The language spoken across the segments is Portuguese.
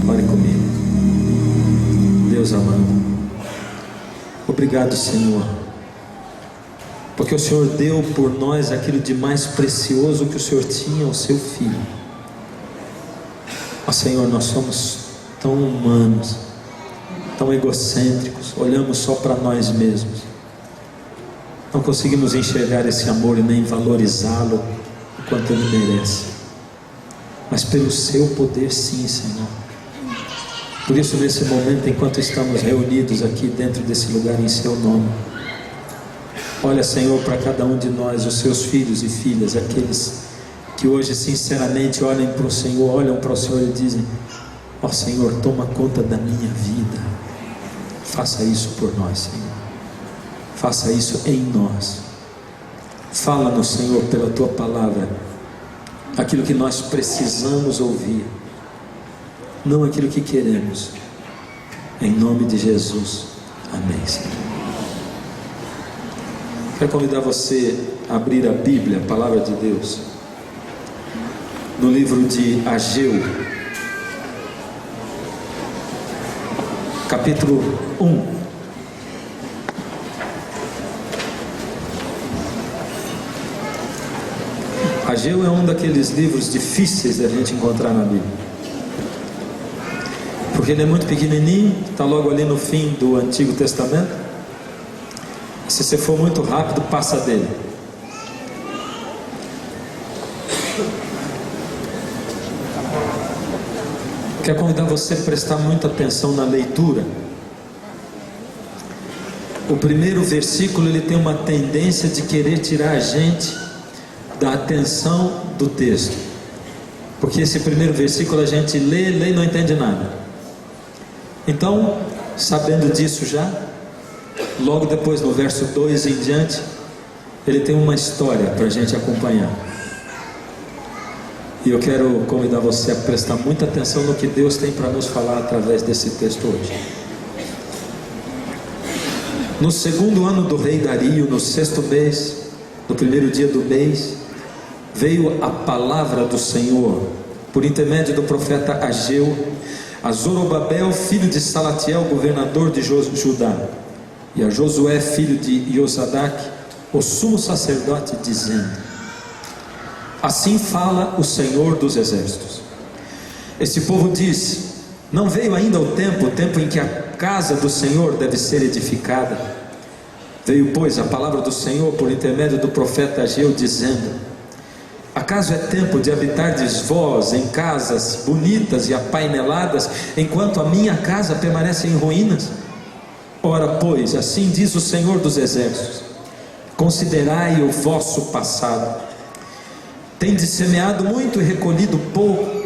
Ore comigo. Deus amado, obrigado, Senhor, porque o Senhor deu por nós aquilo de mais precioso que o Senhor tinha, o seu Filho. Ó Senhor, nós somos tão humanos, tão egocêntricos, olhamos só para nós mesmos, não conseguimos enxergar esse amor e nem valorizá-lo o quanto ele merece, mas pelo seu poder, sim, Senhor. Por isso, nesse momento, enquanto estamos reunidos aqui dentro desse lugar em seu nome, olha, Senhor, para cada um de nós, os seus filhos e filhas, aqueles que hoje sinceramente olham para o Senhor e dizem: ó Senhor, toma conta da minha vida. Faça isso por nós, Senhor. Faça isso em nós. Fala-nos, Senhor, pela tua palavra, aquilo que nós precisamos ouvir, não aquilo que queremos. Em nome de Jesus. Amém, Senhor. Quero convidar você a abrir a Bíblia, a palavra de Deus, no livro de Ageu, capítulo 1. Ageu é um daqueles livros difíceis da gente encontrar na Bíblia, porque ele é muito pequenininho, está logo ali no fim do Antigo Testamento. Se você for muito rápido, passa dele. Quero convidar você a prestar muita atenção na leitura. O primeiro versículo, ele tem uma tendência de querer tirar a gente da atenção do texto, porque esse primeiro versículo a gente lê e não entende nada. Então, sabendo disso já, logo depois no verso 2 em diante, ele tem uma história para a gente acompanhar. E eu quero convidar você a prestar muita atenção no que Deus tem para nos falar através desse texto hoje. No 2º ano do rei Dario, no 6º mês, no primeiro dia do mês, veio a palavra do Senhor por intermédio do profeta Ageu a Zorobabel, filho de Salatiel, governador de Judá, e a Josué, filho de Josadac, o sumo sacerdote, dizendo: assim fala o Senhor dos exércitos. Esse povo diz: não veio ainda o tempo em que a casa do Senhor deve ser edificada. Veio, pois, a palavra do Senhor por intermédio do profeta Ageu, dizendo: acaso é tempo de habitardes vós em casas bonitas e apaineladas, enquanto a minha casa permanece em ruínas? Ora, pois, assim diz o Senhor dos exércitos: considerai o vosso passado. Tendes semeado muito e recolhido pouco.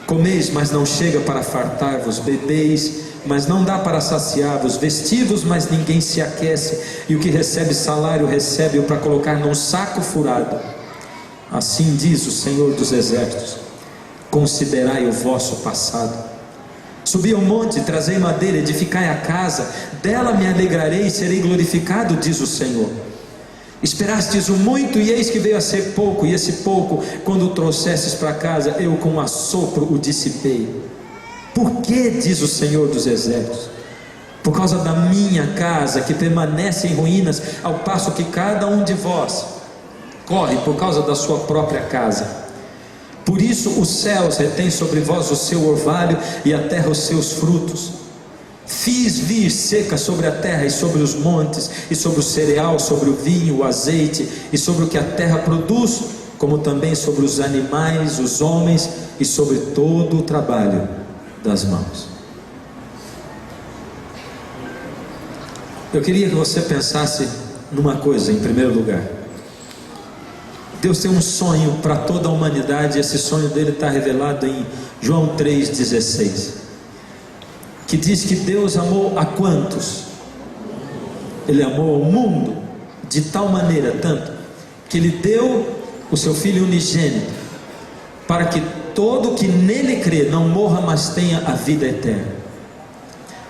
Comeis, mas não chega para fartar-vos. Bebeis, mas não dá para saciar-vos. Vestivos, mas ninguém se aquece. E o que recebe salário, recebe-o para colocar num saco furado. Assim diz o Senhor dos exércitos: considerai o vosso passado. Subi ao monte, trazei madeira, edificai a casa, dela me alegrarei e serei glorificado, diz o Senhor. Esperastes o muito, e eis que veio a ser pouco, e esse pouco, quando o trouxestes para casa, eu com um assopro o dissipei. Por que, diz o Senhor dos exércitos? Por causa da minha casa, que permanece em ruínas, ao passo que cada um de vós corre por causa da sua própria casa. Por isso os céus retêm sobre vós o seu orvalho, e a terra os seus frutos. Fiz vir seca sobre a terra e sobre os montes, e sobre o cereal, sobre o vinho, o azeite, e sobre o que a terra produz, como também sobre os animais, os homens, e sobre todo o trabalho das mãos. Eu queria que você pensasse numa coisa em primeiro lugar. Deus tem um sonho para toda a humanidade, e esse sonho dele está revelado em João 3,16, que diz que Deus amou a quantos? Ele amou o mundo de tal maneira, tanto, que ele deu o seu Filho unigênito, para que todo que nele crê não morra, mas tenha a vida eterna.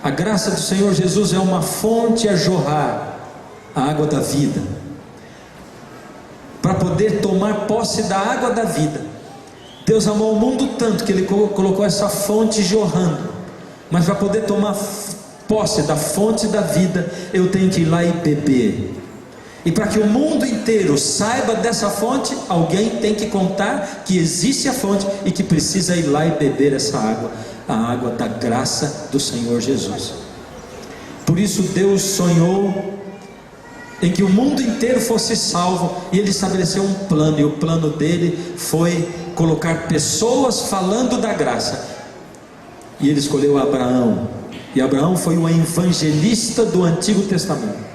A graça do Senhor Jesus é uma fonte a jorrar a água da vida. Para poder tomar posse da água da vida, Deus amou o mundo tanto que Ele colocou essa fonte jorrando, mas para poder tomar posse da fonte da vida, eu tenho que ir lá e beber. E para que o mundo inteiro saiba dessa fonte, alguém tem que contar que existe a fonte e que precisa ir lá e beber essa água, a água da graça do Senhor Jesus. Por isso Deus sonhou em que o mundo inteiro fosse salvo, e Ele estabeleceu um plano, e o plano dele foi colocar pessoas falando da graça, e Ele escolheu Abraão, e Abraão foi o evangelista do Antigo Testamento.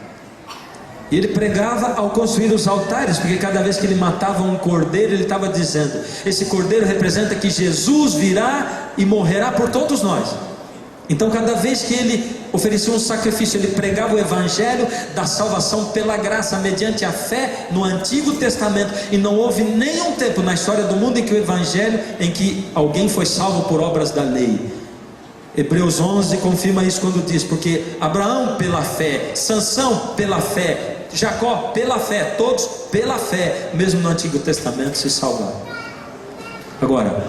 E ele pregava ao construir os altares, porque cada vez que ele matava um cordeiro, ele estava dizendo: esse cordeiro representa que Jesus virá e morrerá por todos nós. Então cada vez que ele oferecia um sacrifício, ele pregava o evangelho da salvação pela graça, mediante a fé no Antigo Testamento. E não houve nenhum tempo na história do mundo em que o evangelho, em que alguém foi salvo por obras da lei. Hebreus 11 confirma isso quando diz: porque Abraão pela fé, Sansão pela fé, Jacó pela fé, todos pela fé, mesmo no Antigo Testamento, se salvaram. Agora,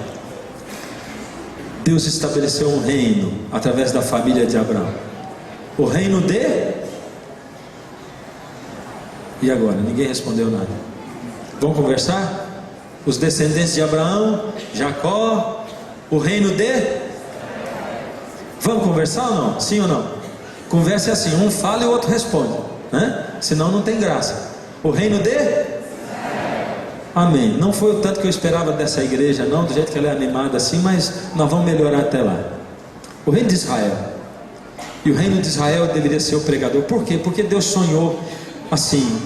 Deus estabeleceu um reino através da família de Abraão, o reino de... E agora? Ninguém respondeu nada. Vamos conversar? Os descendentes de Abraão, Jacó, o reino de... Vamos conversar ou não? Sim ou não? Conversa é assim, um fala e o outro responde, né? Senão não tem graça. O reino de... Amém. Não foi o tanto que eu esperava dessa igreja, não, do jeito que ela é animada assim, mas nós vamos melhorar até lá. O reino de Israel. E o reino de Israel deveria ser o pregador. Por quê? Porque Deus sonhou assim: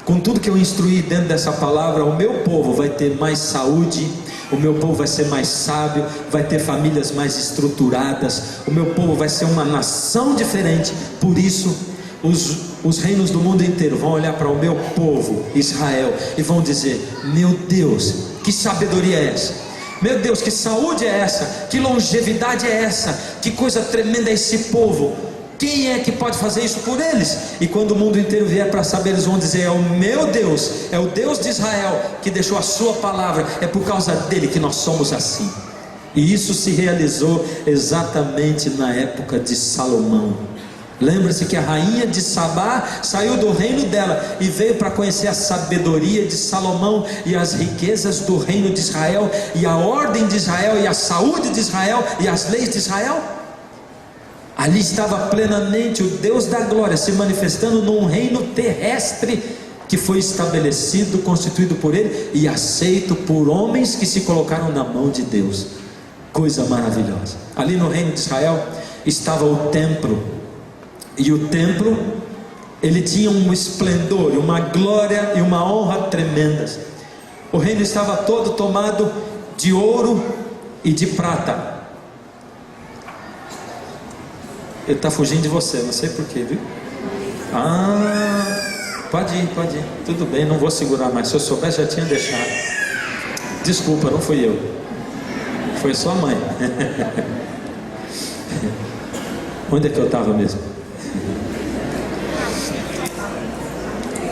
com tudo que eu instruí dentro dessa palavra, o meu povo vai ter mais saúde, o meu povo vai ser mais sábio, vai ter famílias mais estruturadas, o meu povo vai ser uma nação diferente. Por isso os reinos do mundo inteiro vão olhar para o meu povo Israel e vão dizer: meu Deus, que sabedoria é essa? Meu Deus, que saúde é essa? Que longevidade é essa? Que coisa tremenda é esse povo? Quem é que pode fazer isso por eles? E quando o mundo inteiro vier para saber, eles vão dizer: é o meu Deus, é o Deus de Israel que deixou a sua palavra, é por causa dele que nós somos assim. E isso se realizou exatamente na época de Salomão. Lembra-se que a rainha de Sabá saiu do reino dela e veio para conhecer a sabedoria de Salomão e as riquezas do reino de Israel, e a ordem de Israel, e a saúde de Israel, e as leis de Israel. Ali estava plenamente o Deus da glória se manifestando num reino terrestre que foi estabelecido, constituído por ele e aceito por homens que se colocaram na mão de Deus. Coisa maravilhosa. Ali no reino de Israel estava o templo. E o templo, ele tinha um esplendor, uma glória e uma honra tremendas. O reino estava todo tomado de ouro e de prata. Ele está fugindo de você, não sei porquê, viu? Pode ir, tudo bem, não vou segurar mais. Se eu soubesse já tinha deixado. Desculpa, não fui eu, foi sua mãe. Onde é que eu estava mesmo?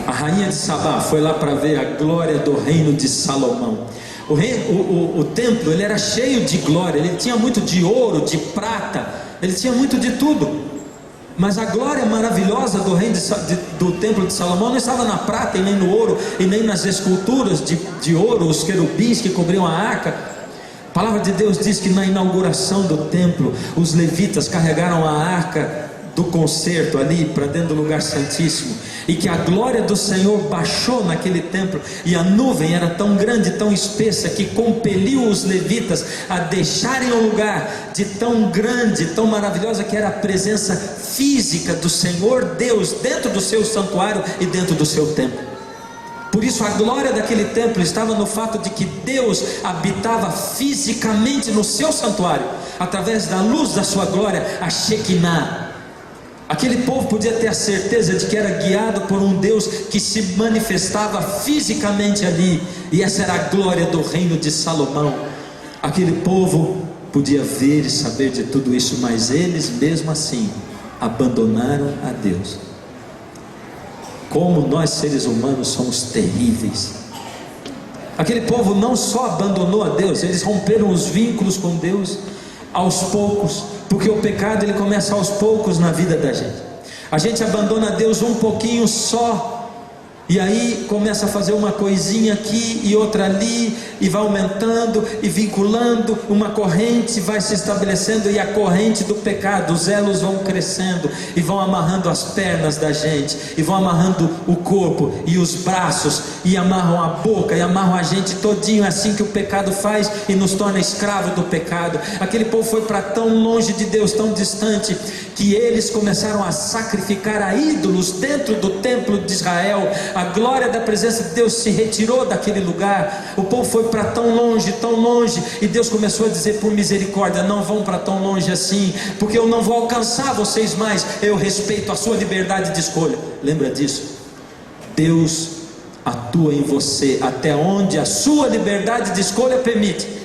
A rainha de Sabá foi lá para ver a glória do reino de Salomão. O templo, ele era cheio de glória, ele tinha muito de ouro, de prata, ele tinha muito de tudo. Mas a glória maravilhosa do reino do templo de Salomão não estava na prata e nem no ouro, e nem nas esculturas de ouro, os querubins que cobriam a arca. A palavra de Deus diz que na inauguração do templo, os levitas carregaram a arca do concerto ali para dentro do lugar santíssimo, e que a glória do Senhor baixou naquele templo, e a nuvem era tão grande, tão espessa, que compeliu os levitas a deixarem o lugar de tão grande, tão maravilhosa que era a presença física do Senhor Deus dentro do seu santuário e dentro do seu templo. Por isso a glória daquele templo estava no fato de que Deus habitava fisicamente no seu santuário, através da luz da sua glória, a Shekinah. Aquele povo podia ter a certeza de que era guiado por um Deus que se manifestava fisicamente ali, e essa era a glória do reino de Salomão. Aquele povo podia ver e saber de tudo isso, mas eles mesmo assim abandonaram a Deus. Como nós seres humanos somos terríveis. Aquele povo não só abandonou a Deus, eles romperam os vínculos com Deus aos poucos, porque o pecado ele começa aos poucos na vida da gente. A gente abandona Deus um pouquinho só, e aí começa a fazer uma coisinha aqui e outra ali, e vai aumentando e vinculando, uma corrente vai se estabelecendo, e a corrente do pecado, os elos vão crescendo, e vão amarrando as pernas da gente, e vão amarrando o corpo, e os braços, e amarram a boca, e amarram a gente todinho. É assim que o pecado faz, e nos torna escravo do pecado. Aquele povo foi para tão longe de Deus, tão distante, que eles começaram a sacrificar a ídolos dentro do templo de Israel. A glória da presença de Deus se retirou daquele lugar. O povo foi para tão longe, e Deus começou a dizer: por misericórdia, não vão para tão longe assim, porque eu não vou alcançar vocês mais. Eu respeito a sua liberdade de escolha. Lembra disso? Deus atua em você até onde a sua liberdade de escolha permite.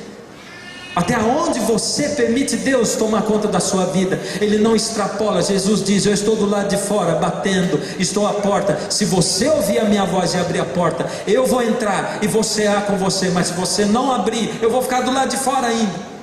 Até onde você permite Deus tomar conta da sua vida. Ele não extrapola. Jesus diz: eu estou do lado de fora batendo, estou à porta. Se você ouvir a minha voz e abrir a porta, eu vou entrar e vou cear com você. Mas se você não abrir, eu vou ficar do lado de fora ainda.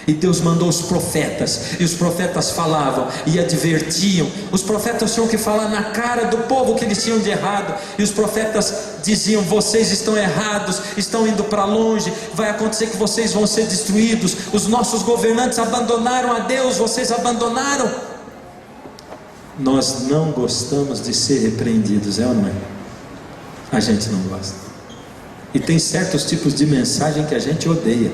E Deus mandou os profetas, e os profetas falavam e advertiam. Os profetas tinham que falar na cara do povo que eles tinham de errado, e os profetas diziam: vocês estão errados, estão indo para longe, vai acontecer que vocês vão ser destruídos. Os nossos governantes abandonaram a Deus, vocês abandonaram. Nós não gostamos de ser repreendidos, é ou não é? A gente não gosta. E tem certos tipos de mensagem que a gente odeia.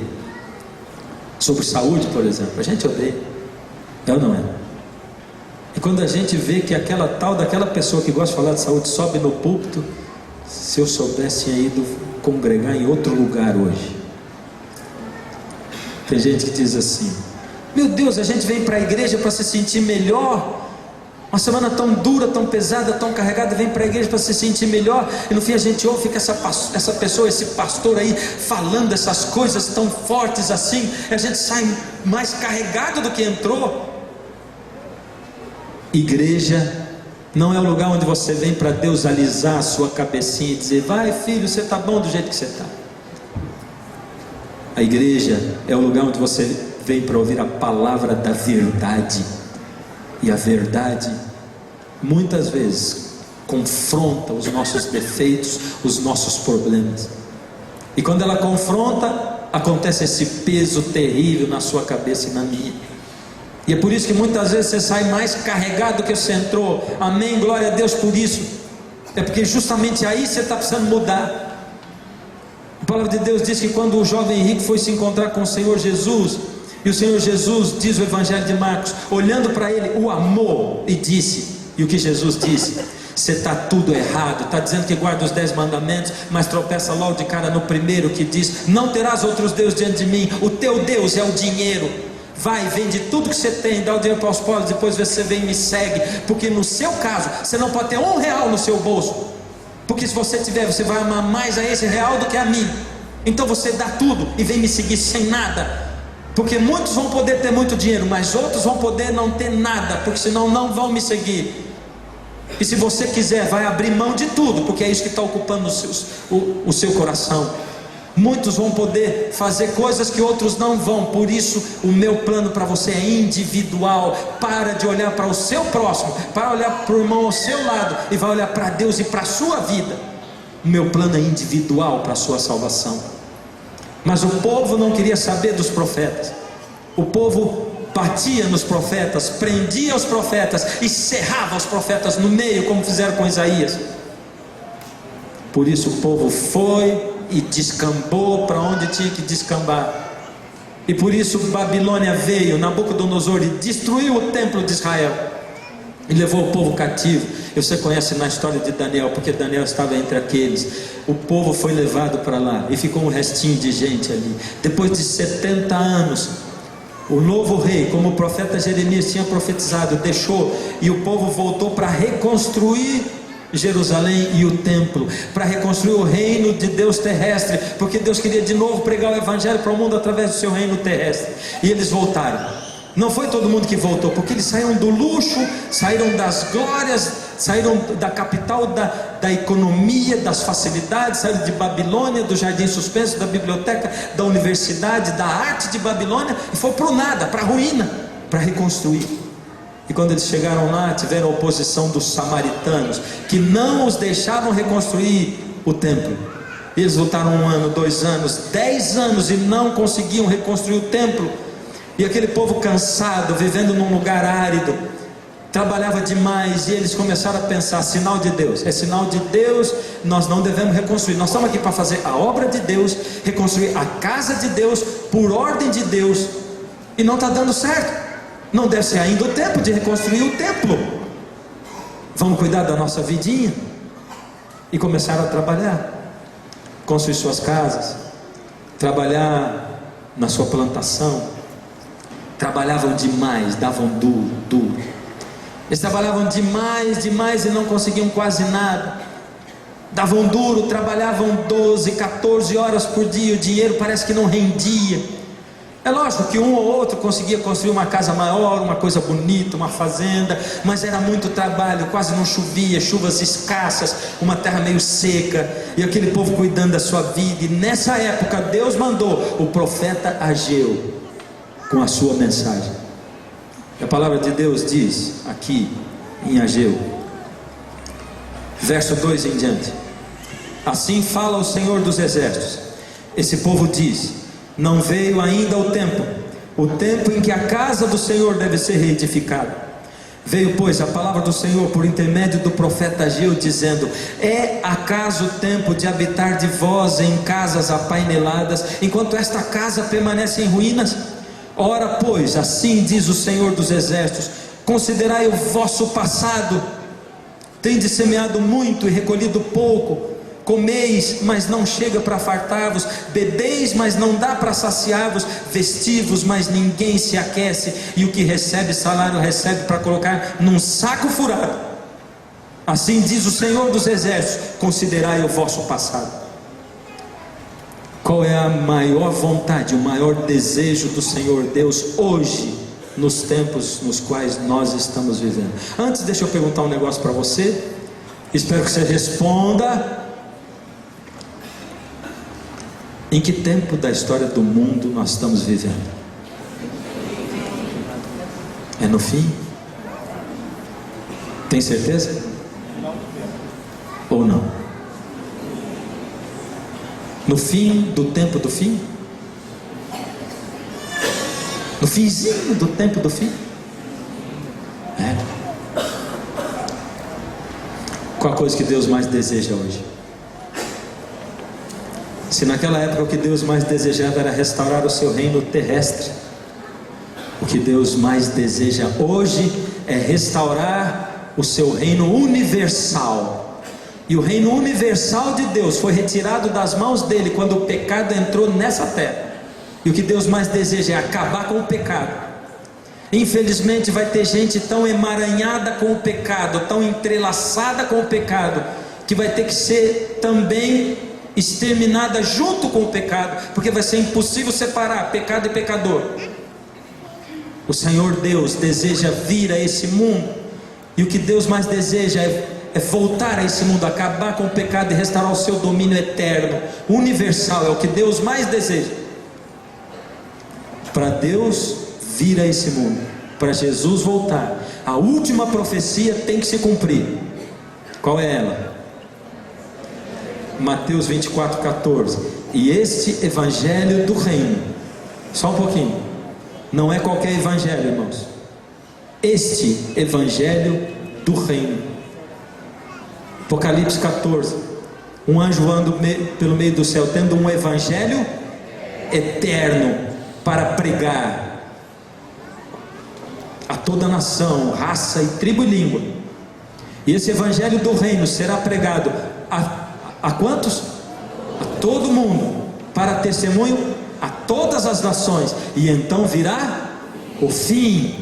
Sobre saúde, por exemplo, a gente odeia, é ou não é? E quando a gente vê que aquela tal daquela pessoa que gosta de falar de saúde sobe no púlpito, se eu soubesse ido congregar em outro lugar hoje. Tem gente que diz assim: meu Deus, a gente vem para a igreja para se sentir melhor. Uma semana tão dura, tão pesada, tão carregada, vem para a igreja para se sentir melhor, e no fim a gente ouve, fica essa pessoa, esse pastor aí, falando essas coisas tão fortes assim, e a gente sai mais carregado do que entrou. Igreja não é o lugar onde você vem para Deus alisar a sua cabecinha e dizer: vai filho, você está bom do jeito que você está. A igreja é o lugar onde você vem para ouvir a palavra da verdade. E a verdade, muitas vezes, confronta os nossos defeitos, os nossos problemas. E quando ela confronta, acontece esse peso terrível na sua cabeça e na minha. E é por isso que muitas vezes você sai mais carregado do que você entrou. Amém, glória a Deus por isso. É porque justamente aí você está precisando mudar. A palavra de Deus diz que quando o jovem rico foi se encontrar com o Senhor Jesus, e o Senhor Jesus, diz o Evangelho de Marcos, olhando para ele, o amou e disse. E o que Jesus disse? Você está tudo errado. Está dizendo que guarda os 10 mandamentos, mas tropeça logo de cara no primeiro, que diz: não terás outros deuses diante de mim. O teu Deus é o dinheiro. Vai, vende tudo que você tem, dá o dinheiro para os pobres, depois você vem e me segue. Porque no seu caso, você não pode ter R$1 no seu bolso, porque se você tiver, você vai amar mais a esse real do que a mim. Então você dá tudo e vem me seguir sem nada. Porque muitos vão poder ter muito dinheiro, mas outros vão poder não ter nada, porque senão não vão me seguir. E se você quiser, vai abrir mão de tudo, porque é isso que está ocupando o seu coração. Muitos vão poder fazer coisas que outros não vão. Por isso o meu plano para você é individual. Para de olhar para o seu próximo, para olhar para o irmão ao seu lado, e vai olhar para Deus e para a sua vida. O meu plano é individual para a sua salvação. Mas o povo não queria saber dos profetas. O povo batia nos profetas, prendia os profetas e cerrava os profetas no meio, como fizeram com Isaías. Por isso o povo foi e descambou para onde tinha que descambar. E por isso Babilônia veio, Nabucodonosor, e destruiu o templo de Israel e levou o povo cativo. Você conhece na história de Daniel, porque Daniel estava entre aqueles. O povo foi levado para lá e ficou um restinho de gente ali. Depois de 70 anos, o novo rei, como o profeta Jeremias tinha profetizado, deixou, e o povo voltou para reconstruir Jerusalém e o templo, para reconstruir o reino de Deus terrestre, porque Deus queria de novo pregar o evangelho para o mundo através do seu reino terrestre. E eles voltaram. Não foi todo mundo que voltou, porque eles saíram do luxo, saíram das glórias saíram da capital da economia, das facilidades, saíram de Babilônia, do jardim suspenso, da biblioteca, da universidade, da arte de Babilônia, e foram para o nada, para a ruína, para reconstruir. E quando eles chegaram lá, tiveram a oposição dos samaritanos, que não os deixavam reconstruir o templo. Eles lutaram 1 ano, 2 anos, 10 anos e não conseguiam reconstruir o templo. E aquele povo cansado, vivendo num lugar árido, trabalhava demais, e eles começaram a pensar: sinal de Deus, é sinal de Deus, nós não devemos reconstruir, nós estamos aqui para fazer a obra de Deus, reconstruir a casa de Deus, por ordem de Deus, e não está dando certo, não deve ser ainda o tempo de reconstruir o templo, vamos cuidar da nossa vidinha. E começaram a trabalhar, construir suas casas, trabalhar na sua plantação, trabalhavam demais, davam duro. Eles trabalhavam demais e não conseguiam quase nada, davam duro, trabalhavam 12, 14 horas por dia, o dinheiro parece que não rendia. É lógico que um ou outro conseguia construir uma casa maior, uma coisa bonita, uma fazenda, mas era muito trabalho, quase não chovia, chuvas escassas, uma terra meio seca, e aquele povo cuidando da sua vida. E nessa época Deus mandou o profeta Ageu com a sua mensagem. A palavra de Deus diz aqui em Ageu, verso 2 em diante: assim fala o Senhor dos exércitos, esse povo diz: não veio ainda o tempo em que a casa do Senhor deve ser reedificada. Veio, pois, a palavra do Senhor por intermédio do profeta Ageu, dizendo: é acaso o tempo de habitar de vós em casas apaineladas, enquanto esta casa permanece em ruínas? Ora, pois, assim diz o Senhor dos exércitos: considerai o vosso passado, tendes semeado muito e recolhido pouco, comeis, mas não chega para fartar-vos, bebeis, mas não dá para saciar-vos, vestivos, mas ninguém se aquece, e o que recebe salário recebe para colocar num saco furado. Assim diz o Senhor dos exércitos: considerai o vosso passado. Qual é a maior vontade, o maior desejo do Senhor Deus hoje, nos tempos nos quais nós estamos vivendo? Antes, deixa eu perguntar um negócio para você, espero que você responda. Em que tempo da história do mundo nós estamos vivendo? É no fim? Tem certeza? Ou não? No fim do tempo do fim? No finzinho do tempo do fim? É. Qual a coisa que Deus mais deseja hoje? Se naquela época o que Deus mais desejava era restaurar o seu reino terrestre, o que Deus mais deseja hoje é restaurar o seu reino universal. E o reino universal de Deus foi retirado das mãos dele quando o pecado entrou nessa terra. E o que Deus mais deseja é acabar com o pecado. Infelizmente vai ter gente tão emaranhada com o pecado, tão entrelaçada com o pecado, que vai ter que ser também exterminada junto com o pecado, porque vai ser impossível separar pecado e pecador. O Senhor Deus deseja vir a esse mundo, e o que Deus mais deseja é voltar a esse mundo, acabar com o pecado e restaurar o seu domínio eterno, universal. É o que Deus mais deseja. Para Deus vir a esse mundo, para Jesus voltar, a última profecia tem que se cumprir. Qual é ela? Mateus 24:14. E este evangelho do reino, só um pouquinho, não é qualquer evangelho, irmãos. Este evangelho do reino. Apocalipse 14. Um anjo anda pelo meio do céu, tendo um evangelho eterno para pregar a toda nação, raça e tribo e língua. E esse evangelho do reino será pregado a quantos? A todo mundo, para testemunho a todas as nações, e então virá o fim.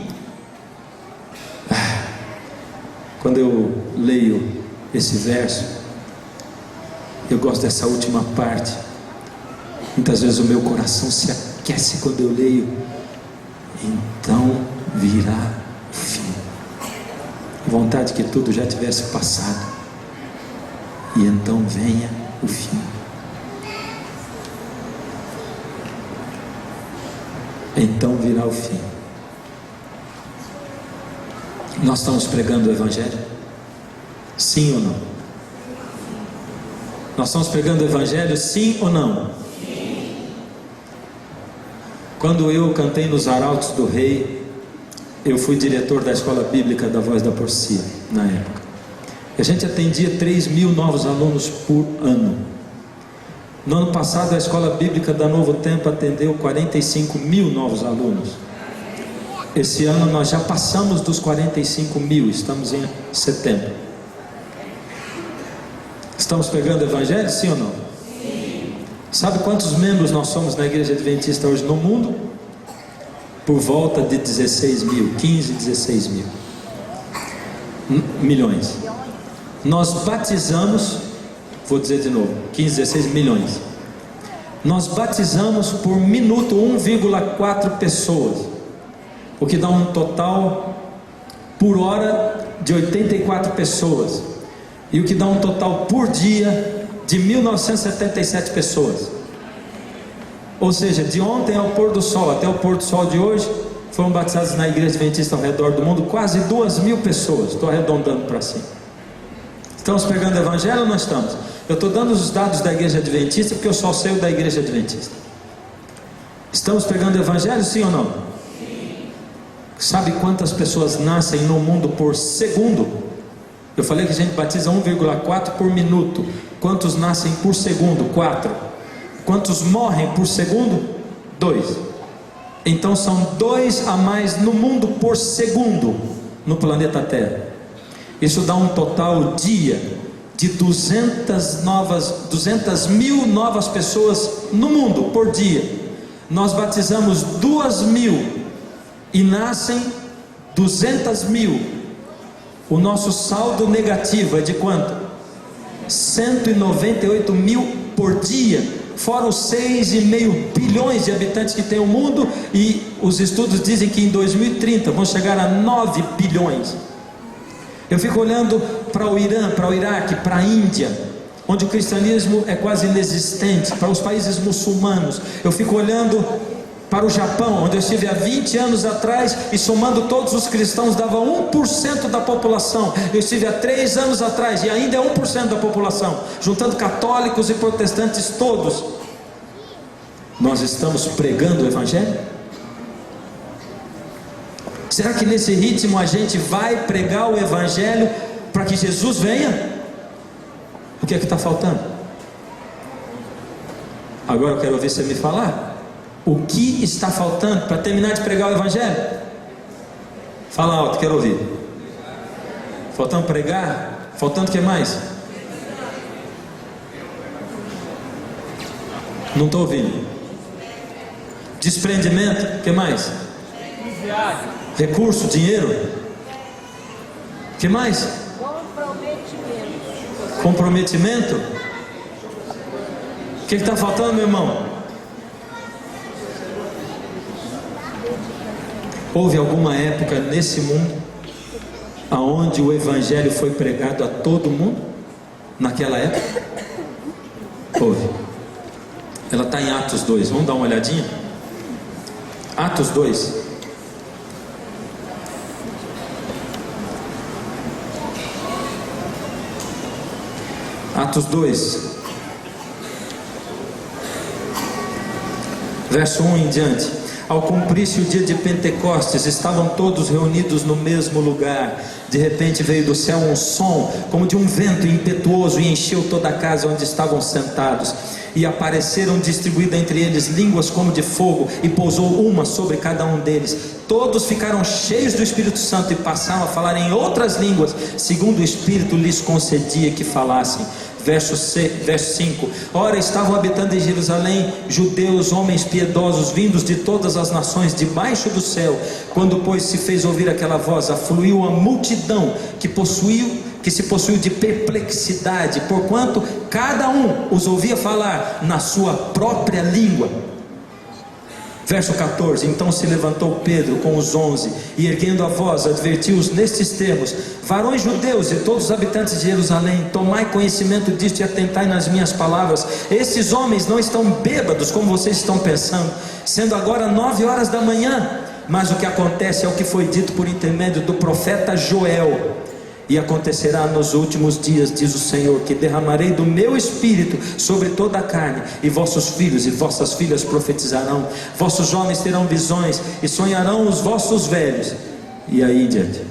Quando eu leio esse verso, eu gosto dessa última parte. Muitas vezes o meu coração se aquece quando eu leio: então virá o fim. vontade que tudo já tivesse passado, e então venha o fim. Então virá o fim. Nós estamos pregando o Evangelho? Sim ou não? Nós estamos pregando o Evangelho, sim ou não? Sim. Quando eu cantei nos Arautos do Rei, eu fui diretor da Escola Bíblica da Voz da Porcia, na época. A gente atendia 3.000 novos alunos por ano. No ano passado, a Escola Bíblica da Novo Tempo atendeu 45.000 novos alunos. Esse ano nós já passamos dos 45.000, estamos em setembro. Estamos pregando o Evangelho, sim ou não? Sim. Sabe quantos membros nós somos na Igreja Adventista hoje no mundo? Por volta de 16 mil, 15, 16 mil. Milhões. Nós batizamos, vou dizer de novo, 15, 16 milhões. Nós batizamos por minuto 1,4 pessoas, o que dá um total por hora de 84 pessoas, e o que dá um total por dia de 1977 pessoas. Ou seja, de ontem ao pôr do sol até o pôr do sol de hoje, foram batizados na Igreja Adventista ao redor do mundo quase 2.000 pessoas. Estou arredondando para cima. Estamos pregando o Evangelho ou não estamos? Eu estou dando os dados da Igreja Adventista porque eu só sei o da Igreja Adventista. Estamos pregando o Evangelho, sim ou não? Sim. Sabe quantas pessoas nascem no mundo por segundo? Eu falei que a gente batiza 1,4 por minuto. Quantos nascem por segundo? 4. Quantos morrem por segundo? 2. Então são 2 a mais no mundo por segundo no planeta Terra. Isso dá um total dia de 200.000 novas pessoas no mundo por dia. Nós batizamos 2.000 e nascem 200.000. O nosso saldo negativo é de quanto? 198.000 por dia, fora os 6,5 bilhões de habitantes que tem o mundo, e os estudos dizem que em 2030 vão chegar a 9 bilhões. Eu fico olhando para o Irã, para o Iraque, para a Índia, onde o cristianismo é quase inexistente, para os países muçulmanos. Eu fico olhando para o Japão, onde eu estive há 20 anos atrás, e somando todos os cristãos dava 1% da população. Eu estive há 3 anos atrás e ainda é 1% da população, juntando católicos e protestantes todos. Nós estamos pregando o Evangelho? Será que nesse ritmo a gente vai pregar o Evangelho para que Jesus venha? O que é que está faltando? Agora eu quero ouvir você me falar. O que está faltando para terminar de pregar o Evangelho? Fala alto, quero ouvir. Faltando pregar? Faltando o que mais? Não estou ouvindo. Desprendimento? O que mais? Recurso, dinheiro? O que mais? Comprometimento? O que está faltando, meu irmão? Houve alguma época nesse mundo aonde o Evangelho foi pregado a todo mundo? Naquela época? Houve. Ela está em Atos 2, vamos dar uma olhadinha? Atos 2. Atos 2, verso 1 em diante. Ao cumprir-se o dia de Pentecostes, estavam todos reunidos no mesmo lugar. De repente veio do céu um som, como de um vento impetuoso, e encheu toda a casa onde estavam sentados. E apareceram distribuídas entre eles línguas como de fogo, e pousou uma sobre cada um deles. Todos ficaram cheios do Espírito Santo e passaram a falar em outras línguas, segundo o Espírito lhes concedia que falassem. Verso 5. Ora, estavam habitando em Jerusalém judeus, homens piedosos, vindos de todas as nações debaixo do céu. Quando pois se fez ouvir aquela voz, afluiu a multidão que se possuiu de perplexidade, porquanto cada um os ouvia falar na sua própria língua. Verso 14: então se levantou Pedro com os 11 e erguendo a voz advertiu-os nestes termos: varões judeus e todos os habitantes de Jerusalém, tomai conhecimento disto e atentai nas minhas palavras. Esses homens não estão bêbados como vocês estão pensando, sendo agora 9 horas da manhã. Mas o que acontece é o que foi dito por intermédio do profeta Joel: e acontecerá nos últimos dias, diz o Senhor, que derramarei do meu espírito sobre toda a carne, e vossos filhos e vossas filhas profetizarão, vossos jovens terão visões, e sonharão os vossos velhos. E aí em diante.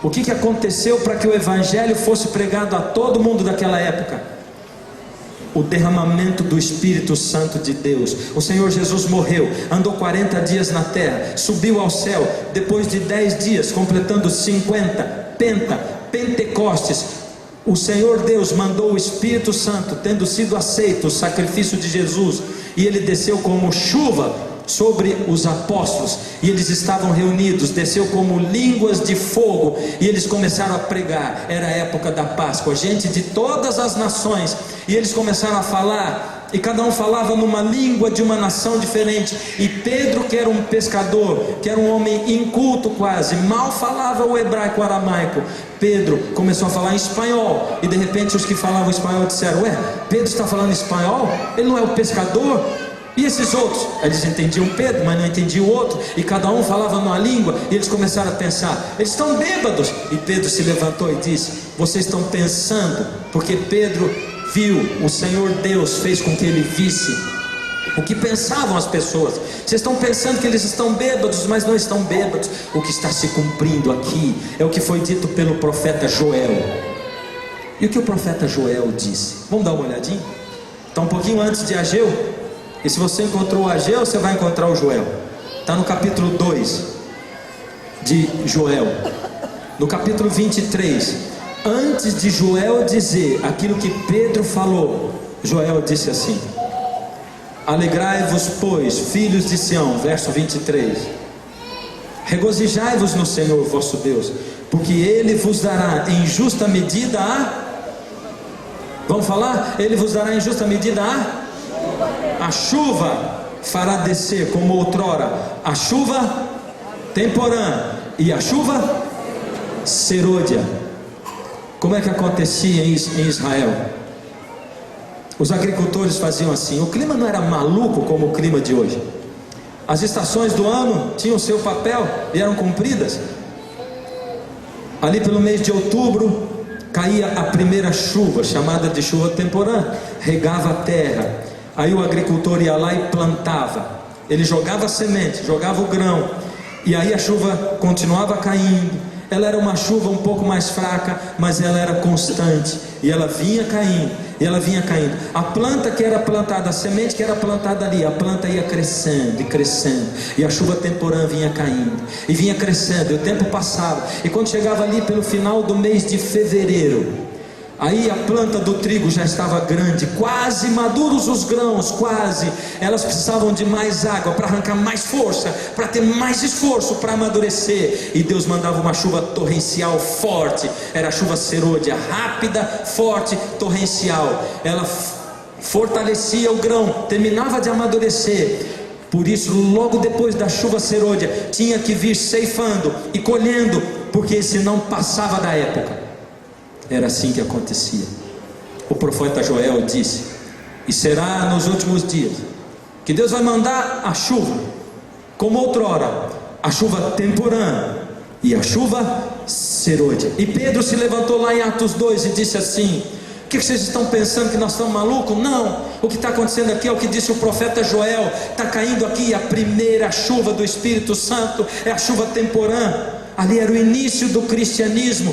O que aconteceu para que o evangelho fosse pregado a todo mundo daquela época? O derramamento do Espírito Santo de Deus. O Senhor Jesus morreu, andou 40 dias na terra, subiu ao céu, depois de 10 dias, completando 50, Pentecostes, o Senhor Deus mandou o Espírito Santo, tendo sido aceito o sacrifício de Jesus, e ele desceu como chuva sobre os apóstolos, e eles estavam reunidos, desceu como línguas de fogo, e eles começaram a pregar. Era a época da Páscoa, gente de todas as nações, e eles começaram a falar, e cada um falava numa língua de uma nação diferente. E Pedro, que era um pescador, que era um homem inculto quase, mal falava o hebraico aramaico, Pedro começou a falar em espanhol, e de repente os que falavam espanhol disseram: ué, Pedro está falando espanhol? Ele não é o pescador? E esses outros? Eles entendiam Pedro, mas não entendiam o outro, e cada um falava numa língua, e eles começaram a pensar: eles estão bêbados. E Pedro se levantou e disse: vocês estão pensando, porque Pedro viu, o Senhor Deus fez com que ele visse o que pensavam as pessoas. Vocês estão pensando que eles estão bêbados, mas não estão bêbados. O que está se cumprindo aqui é o que foi dito pelo profeta Joel. E o que o profeta Joel disse? Vamos dar uma olhadinha? Está um pouquinho antes de Ageu. E se você encontrou o Ageu, você vai encontrar o Joel. Está no capítulo 2 de Joel, no capítulo 23. Antes de Joel dizer aquilo que Pedro falou, Joel disse assim: alegrai-vos, pois, filhos de Sião, verso 23, regozijai-vos no Senhor vosso Deus, porque Ele vos dará em justa medida vamos falar? Ele vos dará em justa medida a chuva fará descer como outrora a chuva temporã e a chuva serôdia. Como é que acontecia em Israel? Os agricultores faziam assim. O clima não era maluco como o clima de hoje. As estações do ano tinham seu papel e eram cumpridas. Ali pelo mês de outubro caía a primeira chuva, chamada de chuva temporã, regava a terra. Aí o agricultor ia lá e plantava. Ele jogava a semente, jogava o grão, e aí a chuva continuava caindo. Ela era uma chuva um pouco mais fraca, mas ela era constante, e ela vinha caindo, e ela vinha caindo. A planta que era plantada, a semente que era plantada ali, a planta ia crescendo e crescendo, e a chuva temporã vinha caindo, e vinha crescendo, e o tempo passava, e quando chegava ali pelo final do mês de fevereiro, aí a planta do trigo já estava grande, quase maduros os grãos, quase. Elas precisavam de mais água para arrancar mais força, para ter mais esforço para amadurecer. E Deus mandava uma chuva torrencial forte. Era a chuva serôdia, rápida, forte, torrencial. Ela fortalecia o grão, terminava de amadurecer. Por isso, logo depois da chuva serôdia, tinha que vir ceifando e colhendo, porque senão passava da época. Era assim que acontecia. O profeta Joel disse: e será nos últimos dias que Deus vai mandar a chuva, como outrora, a chuva temporã e a chuva serôdia. E Pedro se levantou lá em Atos 2 e disse assim: o que vocês estão pensando, que nós estamos malucos? Não, o que está acontecendo aqui é o que disse o profeta Joel. Está caindo aqui a primeira chuva do Espírito Santo, é a chuva temporã. Ali era o início do cristianismo.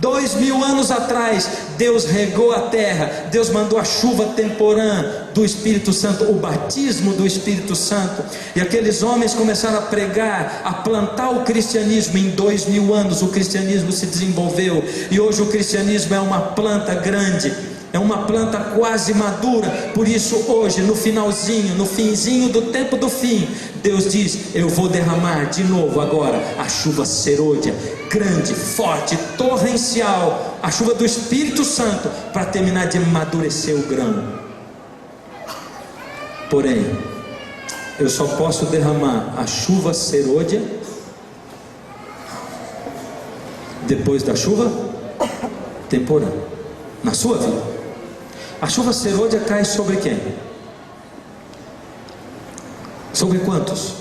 2000 anos atrás, Deus regou a terra, Deus mandou a chuva temporã do Espírito Santo, o batismo do Espírito Santo, e aqueles homens começaram a pregar, a plantar o cristianismo. Em 2000 anos o cristianismo se desenvolveu, e hoje o cristianismo é uma planta grande, é uma planta quase madura. Por isso hoje, no finalzinho, no finzinho do tempo do fim, Deus diz: eu vou derramar de novo agora a chuva serôdia, grande, forte, torrencial, a chuva do Espírito Santo, para terminar de amadurecer o grão. Porém, eu só posso derramar a chuva serôdia depois da chuva temporã na sua vida. A chuva serôdia cai sobre quem? Sobre quantos?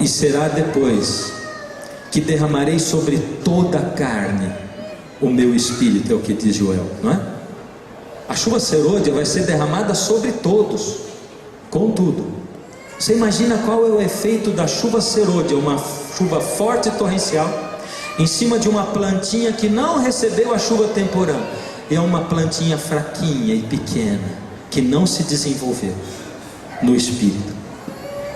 E será depois que derramarei sobre toda a carne o meu espírito, é o que diz Joel, não é? A chuva serôdia vai ser derramada sobre todos. Contudo, você imagina qual é o efeito da chuva serôdia, uma chuva forte e torrencial, em cima de uma plantinha que não recebeu a chuva temporã. É uma plantinha fraquinha e pequena, que não se desenvolveu no espírito.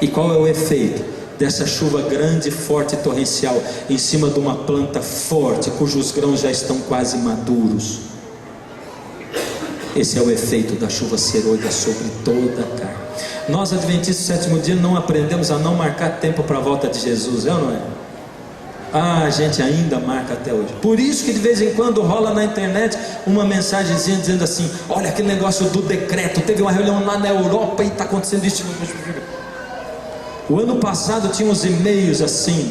E qual é o efeito dessa chuva grande, forte e torrencial em cima de uma planta forte, cujos grãos já estão quase maduros? Esse é o efeito da chuva serôdia sobre toda a carne. Nós, adventistas do sétimo dia, não aprendemos a não marcar tempo para a volta de Jesus, é ou não é? A gente ainda marca até hoje. Por isso que de vez em quando rola na internet uma mensagenzinha dizendo assim: olha aquele negócio do decreto, teve uma reunião lá na Europa e está acontecendo isso. O ano passado tinha uns e-mails assim: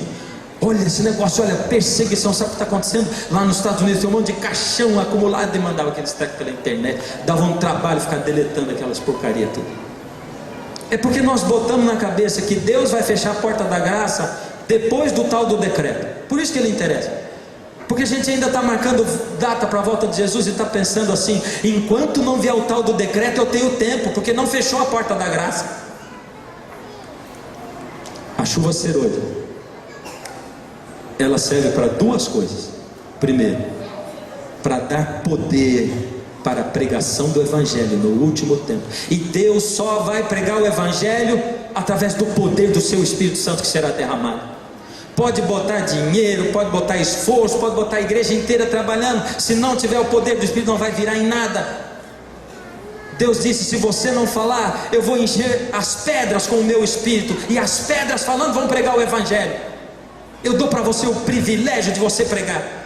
olha esse negócio, olha, perseguição, sabe o que está acontecendo? Lá nos Estados Unidos tem um monte de caixão acumulado, e mandava aqueles textos pela internet, dava um trabalho ficar deletando aquelas porcarias tudo. É porque nós botamos na cabeça que Deus vai fechar a porta da graça depois do tal do decreto. Por isso que ele interessa. Porque a gente ainda está marcando data para a volta de Jesus e está pensando assim: enquanto não vier o tal do decreto eu tenho tempo, porque não fechou a porta da graça. A chuva serôdia, ela serve para duas coisas. Primeiro, para dar poder para a pregação do Evangelho no último tempo. E Deus só vai pregar o Evangelho através do poder do seu Espírito Santo que será derramado. Pode botar dinheiro, pode botar esforço, pode botar a igreja inteira trabalhando, se não tiver o poder do Espírito não vai virar em nada. Deus disse: se você não falar, eu vou encher as pedras com o meu Espírito, e as pedras falando vão pregar o Evangelho. Eu dou para você o privilégio de você pregar.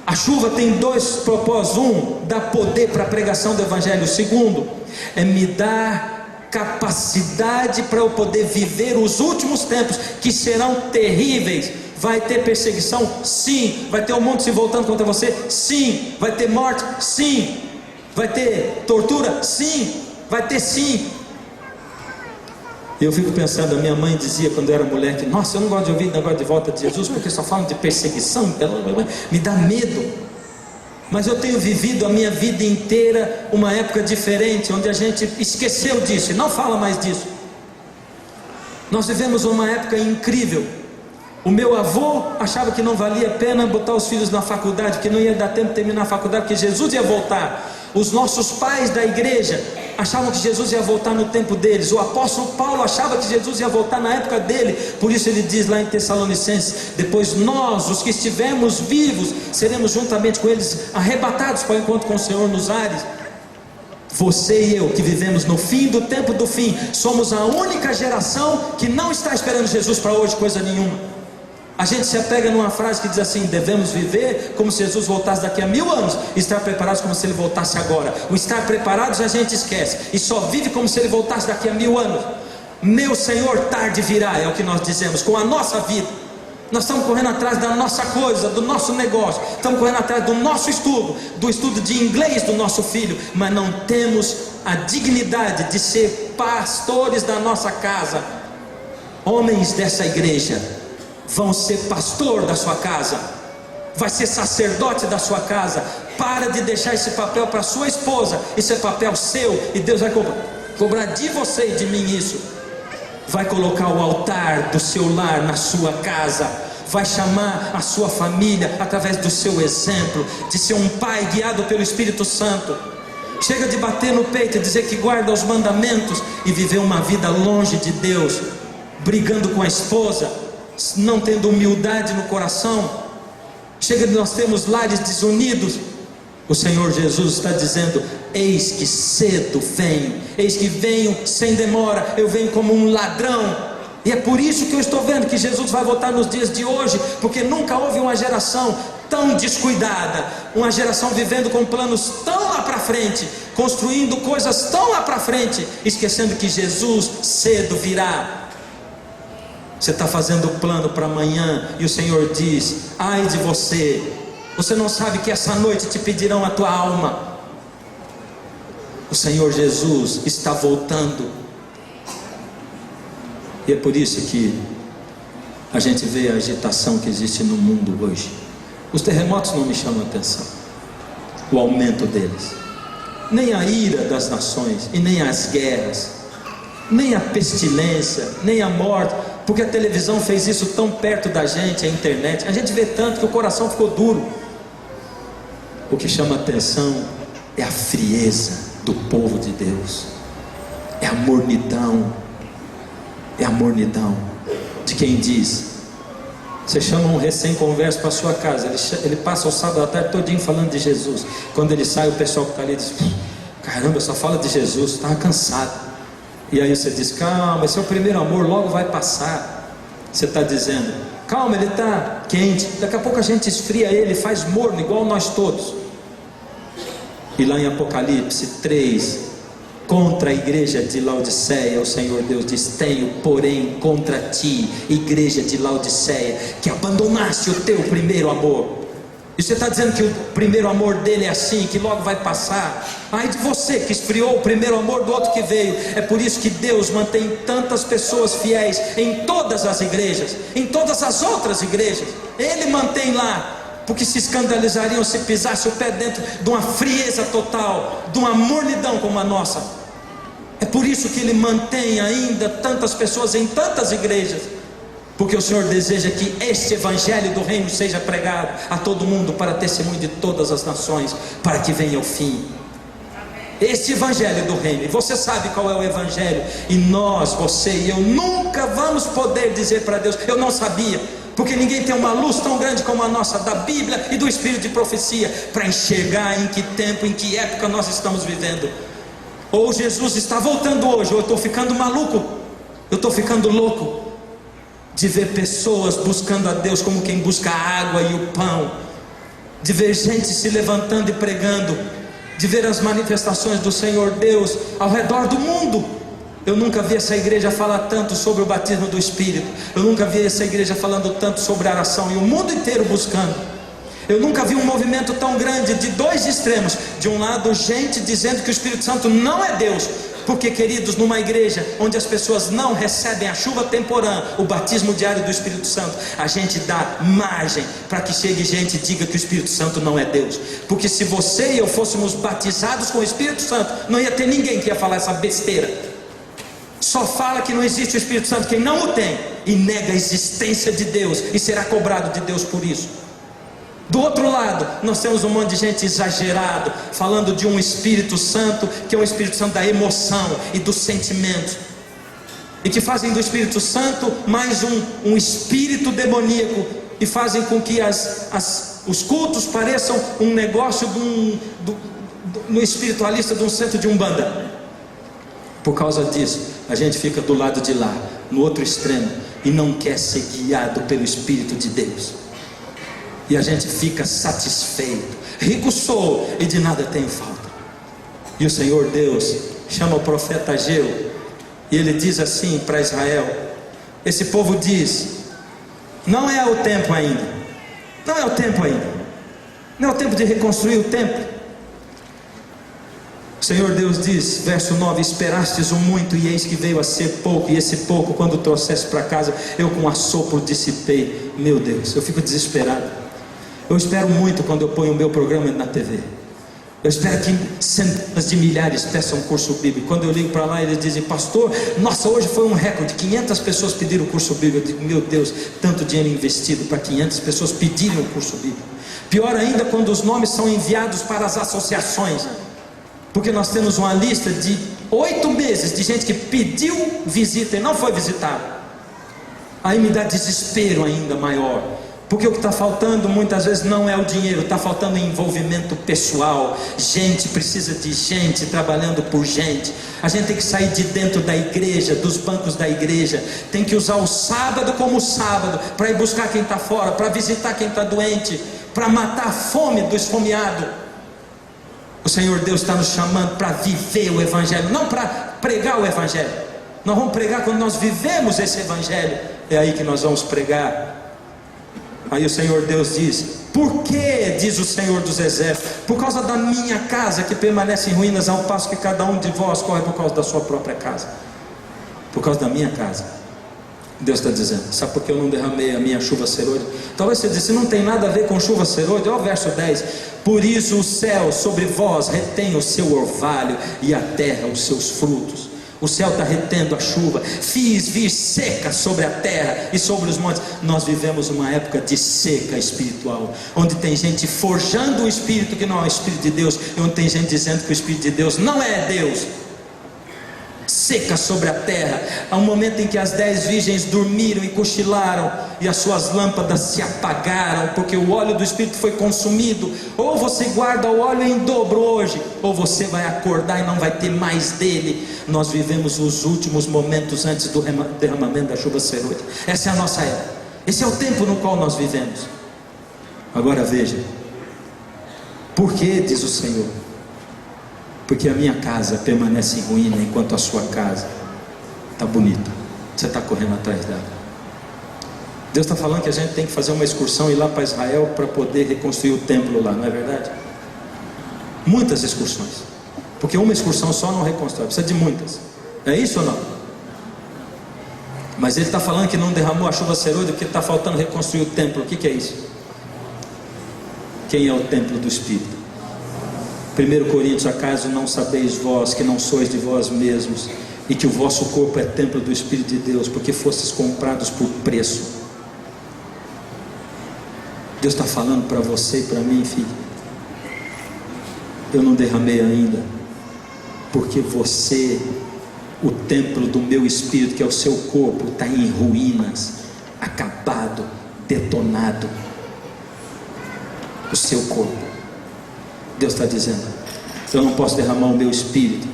A chuva tem dois propósitos: um, dá poder para a pregação do Evangelho. O segundo, é me dar capacidade para eu poder viver os últimos tempos, que serão terríveis. Vai ter perseguição? Sim. Vai ter o mundo se voltando contra você? Sim. Vai ter morte? Sim. Vai ter tortura? Sim. Vai ter sim. Eu fico pensando, a minha mãe dizia quando eu era moleque: nossa, eu não gosto de ouvir negócio de volta de Jesus, porque só falam de perseguição, me dá medo. Mas eu tenho vivido a minha vida inteira uma época diferente, onde a gente esqueceu disso e não fala mais disso. Nós vivemos uma época incrível. O meu avô achava que não valia a pena botar os filhos na faculdade, que não ia dar tempo de terminar a faculdade, porque Jesus ia voltar. Os nossos pais da igreja achavam que Jesus ia voltar no tempo deles. O apóstolo Paulo achava que Jesus ia voltar na época dele. Por isso ele diz lá em Tessalonicenses: depois nós, os que estivermos vivos, seremos juntamente com eles arrebatados para o encontro com o Senhor nos ares. Você e eu, que vivemos no fim do tempo do fim, somos a única geração que não está esperando Jesus para hoje coisa nenhuma. A gente se apega numa frase que diz assim: devemos viver como se Jesus voltasse daqui a 1000 anos, e estar preparados como se ele voltasse agora. O estar preparados a gente esquece, e só vive como se ele voltasse daqui a 1000 anos. Meu Senhor tarde virá, é o que nós dizemos com a nossa vida. Nós estamos correndo atrás da nossa coisa, do nosso negócio, estamos correndo atrás do nosso estudo, do estudo de inglês do nosso filho, mas não temos a dignidade de ser pastores da nossa casa. Homens dessa igreja vão ser pastor da sua casa, vai ser sacerdote da sua casa. Para de deixar esse papel para sua esposa, isso é papel seu, e Deus vai cobrar de você e de mim isso. Vai colocar o altar do seu lar na sua casa, vai chamar a sua família através do seu exemplo, de ser um pai guiado pelo Espírito Santo. Chega de bater no peito e dizer que guarda os mandamentos e viver uma vida longe de Deus, brigando com a esposa, não tendo humildade no coração. Chega de nós termos lares desunidos. O Senhor Jesus está dizendo: eis que cedo venho, eis que venho sem demora, eu venho como um ladrão. E é por isso que eu estou vendo que Jesus vai voltar nos dias de hoje, porque nunca houve uma geração tão descuidada, uma geração vivendo com planos tão lá para frente, construindo coisas tão lá para frente, esquecendo que Jesus cedo virá. Você está fazendo plano para amanhã e o Senhor diz: ai de você, você não sabe que essa noite te pedirão a tua alma. O Senhor Jesus está voltando, e é por isso que a gente vê a agitação que existe no mundo hoje. Os terremotos não me chamam a atenção, o aumento deles, nem a ira das nações, e nem as guerras, nem a pestilência, nem a morte, porque a televisão fez isso tão perto da gente, a internet, a gente vê tanto que o coração ficou duro. O que chama a atenção é a frieza do povo de Deus, é a mornidão de quem diz. Você chama um recém-converso para a sua casa, ele passa o sábado à tarde todinho falando de Jesus. Quando ele sai, o pessoal que está ali diz: caramba, só fala de Jesus, estava cansado. E aí você diz: calma, esse é o primeiro amor, logo vai passar. Você está dizendo: calma, ele está quente, daqui a pouco a gente esfria ele, faz morno igual nós todos. E lá em Apocalipse 3, contra a igreja de Laodiceia, o Senhor Deus diz: tenho porém contra ti, igreja de Laodiceia, que abandonaste o teu primeiro amor. E você está dizendo que o primeiro amor dele é assim, que logo vai passar. Ai de você que esfriou o primeiro amor do outro que veio. É por isso que Deus mantém tantas pessoas fiéis em todas as igrejas, em todas as outras igrejas. Ele mantém lá, porque se escandalizariam se pisasse o pé dentro de uma frieza total, de uma mornidão como a nossa. É por isso que Ele mantém ainda tantas pessoas em tantas igrejas, porque o Senhor deseja que este evangelho do reino seja pregado a todo mundo, para testemunho de todas as nações, para que venha o fim. Este evangelho do reino, e você sabe qual é o evangelho, e nós, você e eu, nunca vamos poder dizer para Deus: eu não sabia, porque ninguém tem uma luz tão grande como a nossa, da Bíblia e do Espírito de profecia, para enxergar em que tempo, em que época nós estamos vivendo. Ou Jesus está voltando hoje, ou eu estou ficando maluco, eu estou ficando louco de ver pessoas buscando a Deus como quem busca a água e o pão, de ver gente se levantando e pregando, de ver as manifestações do Senhor Deus ao redor do mundo. Eu nunca vi essa igreja falar tanto sobre o batismo do Espírito, eu nunca vi essa igreja falando tanto sobre a oração, e o mundo inteiro buscando. Eu nunca vi um movimento tão grande de dois extremos. De um lado, gente dizendo que o Espírito Santo não é Deus, porque, queridos, numa igreja onde as pessoas não recebem a chuva temporã, o batismo diário do Espírito Santo, a gente dá margem para que chegue gente e diga que o Espírito Santo não é Deus. Porque se você e eu fôssemos batizados com o Espírito Santo, não ia ter ninguém que ia falar essa besteira. Só fala que não existe o Espírito Santo quem não o tem, e nega a existência de Deus, e será cobrado de Deus por isso. Do outro lado, nós temos um monte de gente exagerado, falando de um Espírito Santo, que é um Espírito Santo da emoção e do sentimento, e que fazem do Espírito Santo mais um espírito demoníaco, e fazem com que os cultos pareçam um negócio no espiritualista de um centro de Umbanda. Por causa disso, a gente fica do lado de lá, no outro extremo, e não quer ser guiado pelo Espírito de Deus. E a gente fica satisfeito: rico sou e de nada tenho falta. E o Senhor Deus chama o profeta Ageu, e ele diz assim para Israel: esse povo diz: não é o tempo ainda, não é o tempo ainda, não é o tempo de reconstruir o templo. O Senhor Deus diz, verso 9: esperastes o muito, e eis que veio a ser pouco, e esse pouco, quando trouxeste para casa, eu com assopro dissipei. Meu Deus, eu fico desesperado. Eu espero muito quando eu ponho o meu programa na TV. Eu espero que centenas de milhares peçam curso bíblico. Quando eu ligo para lá, eles dizem: pastor, nossa, hoje foi um recorde, 500 pessoas pediram o curso bíblico. Eu digo: meu Deus, tanto dinheiro investido para 500 pessoas pedirem o curso bíblico. Pior ainda quando os nomes são enviados para as associações, porque nós temos uma lista de 8 meses de gente que pediu visita e não foi visitado. Aí me dá desespero ainda maior, porque o que está faltando muitas vezes não é o dinheiro, está faltando envolvimento pessoal. Gente precisa de gente trabalhando por gente. A gente tem que sair de dentro da igreja, dos bancos da igreja, tem que usar o sábado como sábado, para ir buscar quem está fora, para visitar quem está doente, para matar a fome do esfomeado. O Senhor Deus está nos chamando para viver o Evangelho, não para pregar o Evangelho. Nós vamos pregar quando nós vivemos esse Evangelho. É aí que nós vamos pregar. Aí o Senhor Deus diz: por que, diz o Senhor dos Exércitos? Por causa da minha casa que permanece em ruínas, ao passo que cada um de vós corre por causa da sua própria casa. Por causa da minha casa. Deus está dizendo: sabe por que eu não derramei a minha chuva serôdia? Talvez você disse: não tem nada a ver com chuva serôdia. Olha o verso 10: por isso o céu sobre vós retém o seu orvalho, e a terra os seus frutos. O céu está retendo a chuva. Fiz vir seca sobre a terra e sobre os montes. Nós vivemos uma época de seca espiritual, onde tem gente forjando um espírito que não é o Espírito de Deus, e onde tem gente dizendo que o Espírito de Deus não é Deus. Seca sobre a terra. Há um momento em que as 10 virgens dormiram e cochilaram, e as suas lâmpadas se apagaram, porque o óleo do Espírito foi consumido. Ou você guarda o óleo em dobro hoje, ou você vai acordar e não vai ter mais dele. Nós vivemos os últimos momentos antes do derramamento da chuva serôdia. Essa é a nossa era. Esse é o tempo no qual nós vivemos. Agora veja, por que, diz o Senhor? Porque a minha casa permanece em ruína, enquanto a sua casa está bonita. Você está correndo atrás dela. Deus está falando que a gente tem que fazer uma excursão e ir lá para Israel para poder reconstruir o templo lá, não é verdade? Muitas excursões, porque uma excursão só não reconstrói, precisa de muitas. É isso ou não? Mas ele está falando que não derramou a chuva serôdia porque está faltando reconstruir o templo. O que é isso? Quem é o templo do Espírito? 1 Coríntios: acaso não sabeis vós que não sois de vós mesmos, e que o vosso corpo é templo do Espírito de Deus, porque fostes comprados por preço? Deus está falando para você e para mim: filho, eu não derramei ainda, porque você, o templo do meu Espírito, que é o seu corpo, está em ruínas, acabado, detonado. O seu corpo. Deus está dizendo: eu não posso derramar o meu Espírito,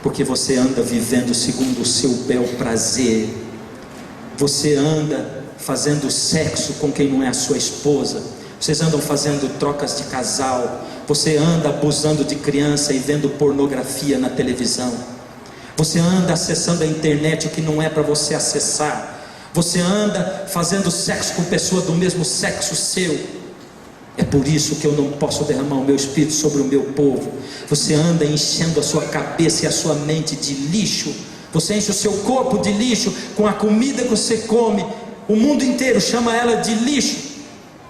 porque você anda vivendo segundo o seu bel prazer. Você anda fazendo sexo com quem não é a sua esposa. Vocês andam fazendo trocas de casal. Você anda abusando de criança e vendo pornografia na televisão. Você anda acessando a internet o que não é para você acessar. Você anda fazendo sexo com pessoa do mesmo sexo seu. É por isso que eu não posso derramar o meu Espírito sobre o meu povo. Você anda enchendo a sua cabeça e a sua mente de lixo. Você enche o seu corpo de lixo com a comida que você come. O mundo inteiro chama ela de lixo,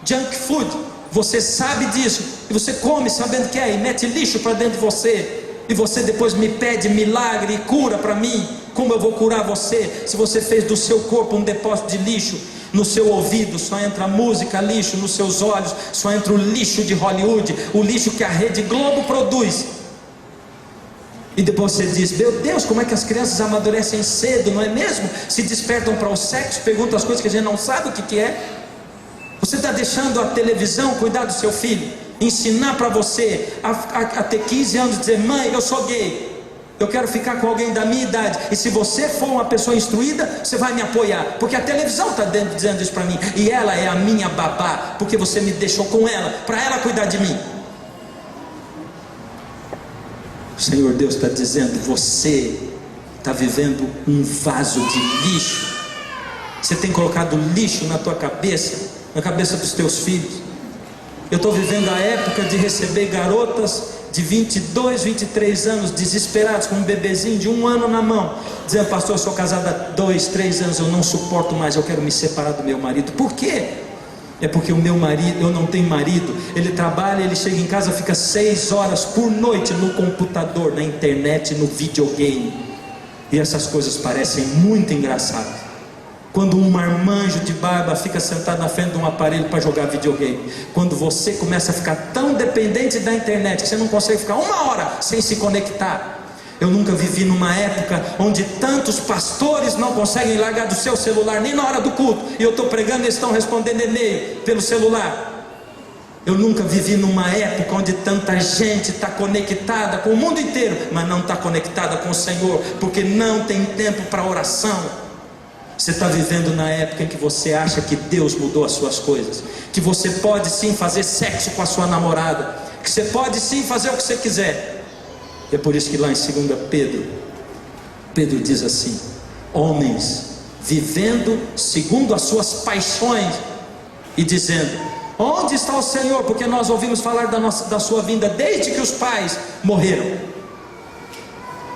junk food. Você sabe disso e você come sabendo que é, e mete lixo para dentro de você. E você depois me pede milagre e cura para mim. Como eu vou curar você se você fez do seu corpo um depósito de lixo? No seu ouvido só entra música lixo, nos seus olhos só entra o lixo de Hollywood, o lixo que a Rede Globo produz. E depois você diz: meu Deus, como é que as crianças amadurecem cedo, não é mesmo? Se despertam para o sexo, perguntam as coisas que a gente não sabe o que é. Você está deixando a televisão cuidar do seu filho, ensinar para você a ter 15 anos e dizer: mãe, eu sou gay, eu quero ficar com alguém da minha idade, e se você for uma pessoa instruída, você vai me apoiar, porque a televisão está dizendo isso para mim, e ela é a minha babá, porque você me deixou com ela, para ela cuidar de mim. O Senhor Deus está dizendo: você está vivendo um vaso de lixo. Você tem colocado lixo na tua cabeça, na cabeça dos teus filhos. Eu estou vivendo a época de receber garotas de 22, 23 anos, desesperados, com um bebezinho de 1 ano na mão, dizendo: pastor, eu sou casada há 2, 3 anos, eu não suporto mais, eu quero me separar do meu marido. Por quê? É porque o meu marido, eu não tenho marido, ele trabalha, ele chega em casa, fica 6 horas por noite no computador, na internet, no videogame, e essas coisas parecem muito engraçadas. Quando um marmanjo de barba fica sentado na frente de um aparelho para jogar videogame. Quando você começa a ficar tão dependente da internet que você não consegue ficar 1 hora sem se conectar. Eu nunca vivi numa época onde tantos pastores não conseguem largar do seu celular nem na hora do culto, e eu estou pregando e eles estão respondendo e-mail pelo celular. Eu nunca vivi numa época onde tanta gente está conectada com o mundo inteiro, mas não está conectada com o Senhor, porque não tem tempo para oração. Você está vivendo na época em que você acha que Deus mudou as suas coisas, que você pode sim fazer sexo com a sua namorada, que você pode sim fazer o que você quiser. E é por isso que lá em 2 Pedro, Pedro diz assim: homens vivendo segundo as suas paixões, e dizendo: onde está o Senhor? Porque nós ouvimos falar da sua vinda desde que os pais morreram.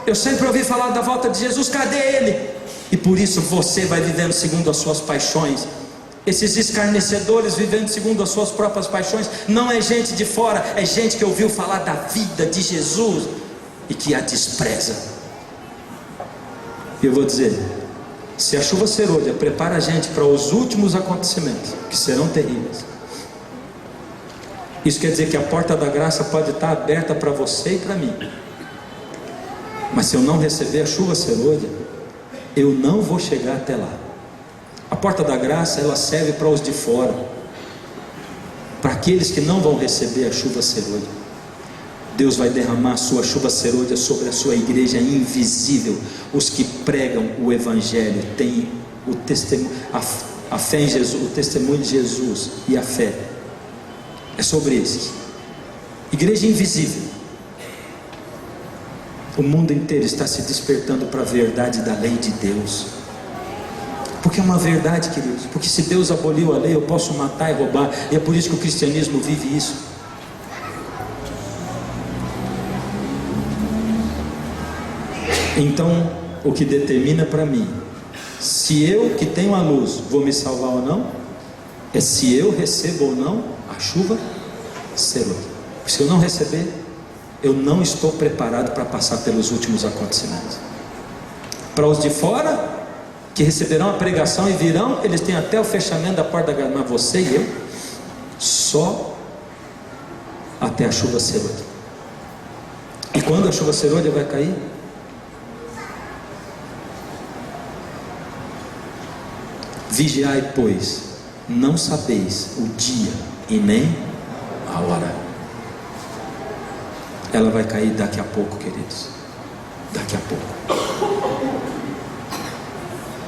Eu sempre ouvi falar da volta de Jesus, cadê Ele? E por isso você vai vivendo segundo as suas paixões. Esses escarnecedores vivendo segundo as suas próprias paixões, não é gente de fora, é gente que ouviu falar da vida de Jesus e que a despreza. E eu vou dizer, se a chuva serôdia prepara a gente para os últimos acontecimentos, que serão terríveis, isso quer dizer que a porta da graça pode estar aberta para você e para mim. Mas se eu não receber a chuva serôdia, eu não vou chegar até lá. A porta da graça, ela serve para os de fora, para aqueles que não vão receber a chuva serôdia. Deus vai derramar a sua chuva serôdia sobre a sua igreja invisível. Os que pregam o Evangelho, têm o testemunho, a fé em Jesus, o testemunho de Jesus e a fé. É sobre esses. Igreja invisível. O mundo inteiro está se despertando para a verdade da lei de Deus. Porque é uma verdade, queridos. Porque se Deus aboliu a lei, eu posso matar e roubar. E é por isso que o cristianismo vive isso. Então, o que determina para mim se eu que tenho a luz vou me salvar ou não, é se eu recebo ou não a chuva serôdia. Se eu não receber, eu não estou preparado para passar pelos últimos acontecimentos. Para os de fora, que receberão a pregação e virão, eles têm até o fechamento da porta da graça. Mas você e eu, só até a chuva serôdia. E quando a chuva serôdia vai cair? Vigiai, pois, não sabeis o dia e nem a hora. Ela vai cair daqui a pouco, queridos. Daqui a pouco.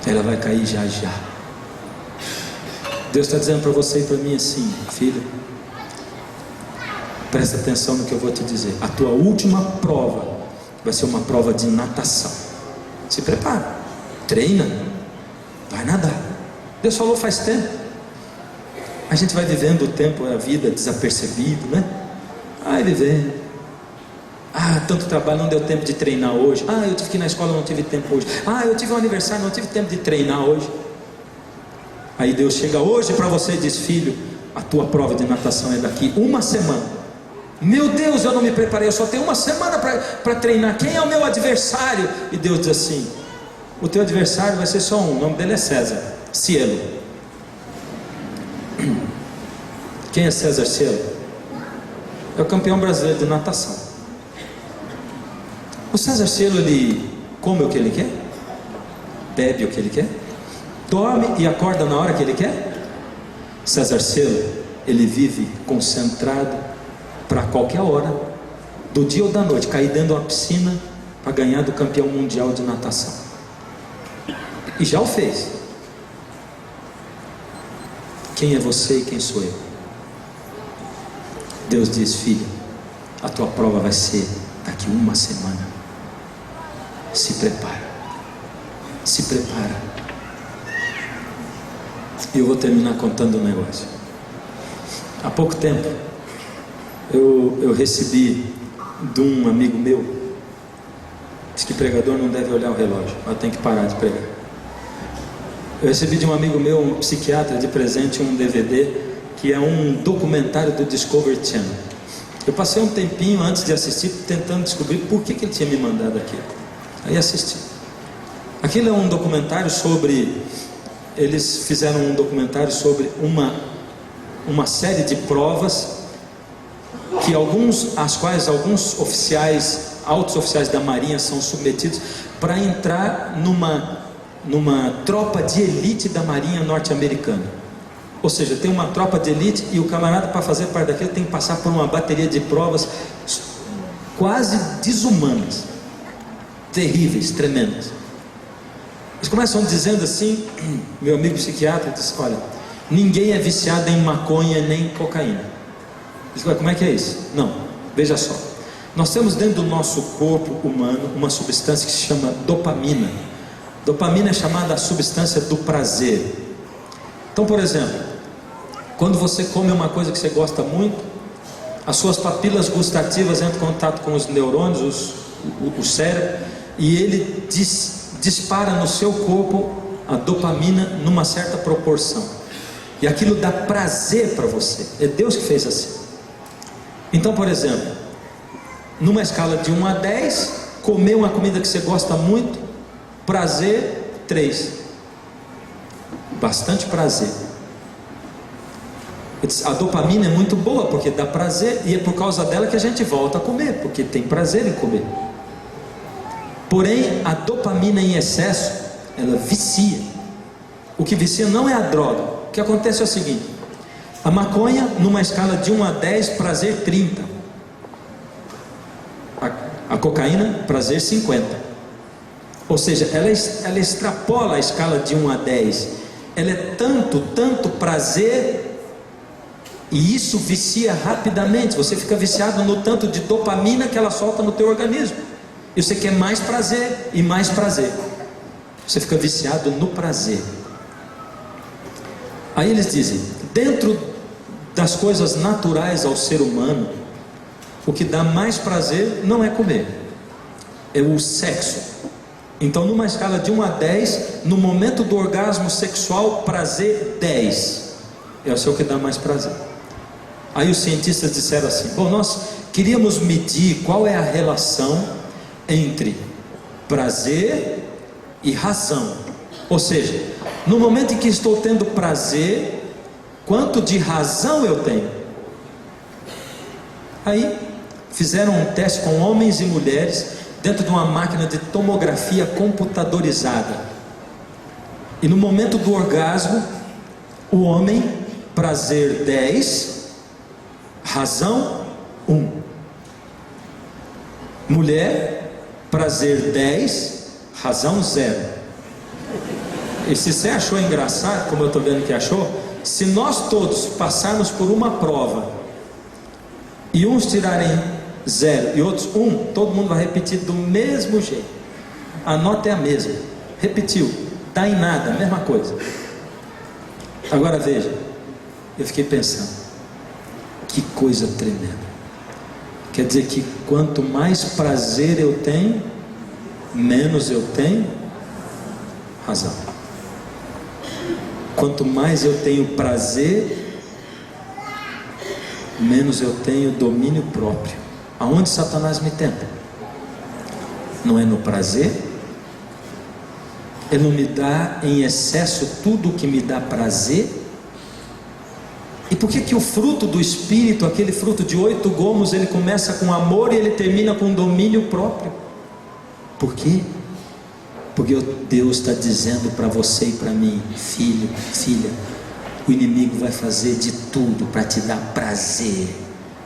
Ela vai cair já já. Deus está dizendo para você e para mim assim: filho, presta atenção no que eu vou te dizer. A tua última prova vai ser uma prova de natação. Se prepara, treina, vai nadar. Deus falou faz tempo. A gente vai vivendo o tempo, a vida desapercebido, né? Vai vivendo. Tanto trabalho, não deu tempo de treinar hoje. Eu tive que ir na escola, não tive tempo hoje. Eu tive um aniversário, não tive tempo de treinar hoje. Aí Deus chega hoje para você e diz: filho, a tua prova de natação é daqui uma semana. Meu Deus, eu não me preparei, eu só tenho uma semana para treinar. Quem é o meu adversário? E Deus diz assim: o teu adversário vai ser só um, o nome dele é César Cielo. Quem é César Cielo? É o campeão brasileiro de natação. O César Cielo, ele come o que ele quer, bebe o que ele quer, dorme e acorda na hora que ele quer. César Cielo, ele vive concentrado para qualquer hora do dia ou da noite cair dentro de uma piscina para ganhar do campeão mundial de natação. E já o fez. Quem é você e quem sou eu? Deus diz: filho, a tua prova vai ser daqui uma semana. Se prepara. Se prepara. E eu vou terminar contando um negócio. Há pouco tempo eu recebi de um amigo meu. Diz que pregador não deve olhar o relógio, mas tem que parar de pregar. Eu recebi de um amigo meu, um psiquiatra, de presente um DVD que é um documentário do Discovery Channel. Eu passei um tempinho antes de assistir tentando descobrir por que ele tinha me mandado aquilo. Aí assisti. Aquilo é um documentário sobre... Eles fizeram um documentário sobre uma série de provas às quais alguns oficiais, altos oficiais da Marinha são submetidos para entrar numa tropa de elite da Marinha norte-americana. Ou seja, tem uma tropa de elite e o camarada, para fazer parte daquilo, tem que passar por uma bateria de provas quase desumanas, terríveis, tremendas. Eles começam dizendo assim, meu amigo psiquiatra disse: olha, ninguém é viciado em maconha nem cocaína. Ele disse: como é que é isso? Não, Veja só, nós temos dentro do nosso corpo humano uma substância que se chama dopamina. Dopamina é chamada a substância do prazer. Então, por exemplo, quando você come uma coisa que você gosta muito, as suas papilas gustativas entram em contato com os neurônios, o cérebro, e ele dispara no seu corpo a dopamina numa certa proporção, e aquilo dá prazer para você. É Deus que fez assim. Então, por exemplo, numa escala de 1 a 10, comer uma comida que você gosta muito, prazer 3, bastante prazer. A dopamina é muito boa porque dá prazer, e é por causa dela que a gente volta a comer, porque tem prazer em comer. Porém, a dopamina em excesso, ela vicia. O que vicia não é a droga. O que acontece é o seguinte: a maconha, numa escala de 1 a 10, prazer 30. A cocaína, prazer 50. Ou seja, ela extrapola a escala de 1 a 10. Ela é tanto prazer, e isso vicia rapidamente. Você fica viciado no tanto de dopamina que ela solta no teu organismo, e você quer mais prazer e mais prazer. Você fica viciado no prazer. Aí eles dizem, dentro das coisas naturais ao ser humano, o que dá mais prazer não é comer, é o sexo. Então, numa escala de 1 a 10, no momento do orgasmo sexual, prazer 10 é o seu que dá mais prazer. Aí os cientistas disseram assim: bom, nós queríamos medir qual é a relação entre prazer e razão. Ou seja, no momento em que estou tendo prazer, quanto de razão eu tenho? Aí fizeram um teste com homens e mulheres dentro de uma máquina de tomografia computadorizada. E no momento do orgasmo, o homem, prazer 10, razão 1. Mulher, prazer 10, razão 0. E se você achou engraçado, como eu estou vendo que achou, se nós todos passarmos por uma prova e uns tirarem 0 e outros 1, todo mundo vai repetir do mesmo jeito. A nota é a mesma. Repetiu, dá em nada, a mesma coisa. Agora veja, eu fiquei pensando, que coisa tremenda. Quer dizer que quanto mais prazer eu tenho, menos eu tenho razão. Quanto mais eu tenho prazer, menos eu tenho domínio próprio. Aonde Satanás me tenta? Não é no prazer? Ele não me dá em excesso tudo o que me dá prazer? E por que o fruto do Espírito, aquele fruto de 8 gomos, ele começa com amor e ele termina com domínio próprio? Por quê? Porque Deus está dizendo para você e para mim: filho, filha, o inimigo vai fazer de tudo para te dar prazer,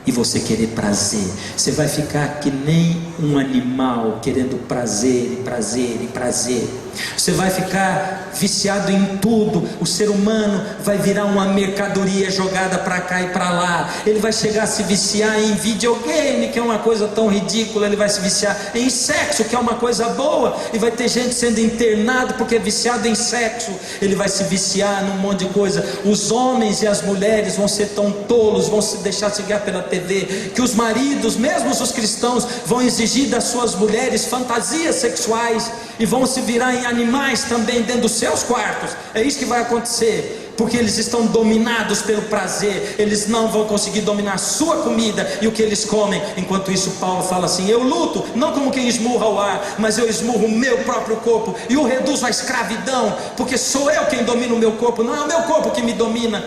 e você querer prazer. Você vai ficar que nem um animal querendo prazer e prazer e prazer. Você vai ficar viciado em tudo. O ser humano vai virar uma mercadoria jogada para cá e para lá. Ele vai chegar a se viciar em videogame, que é uma coisa tão ridícula. Ele vai se viciar em sexo, que é uma coisa boa, e vai ter gente sendo internado porque é viciado em sexo. Ele vai se viciar num monte de coisa. Os homens e as mulheres vão ser tão tolos, vão se deixar se guiar pela TV, que os maridos, mesmo os cristãos, vão exigir das suas mulheres fantasias sexuais e vão se virar em animais também dentro dos seus quartos. É isso que vai acontecer, porque eles estão dominados pelo prazer. Eles não vão conseguir dominar a sua comida e o que eles comem. Enquanto isso, Paulo fala assim: eu luto não como quem esmurra o ar, mas eu esmurro o meu próprio corpo e o reduzo à escravidão, porque sou eu quem domina o meu corpo, não é o meu corpo que me domina.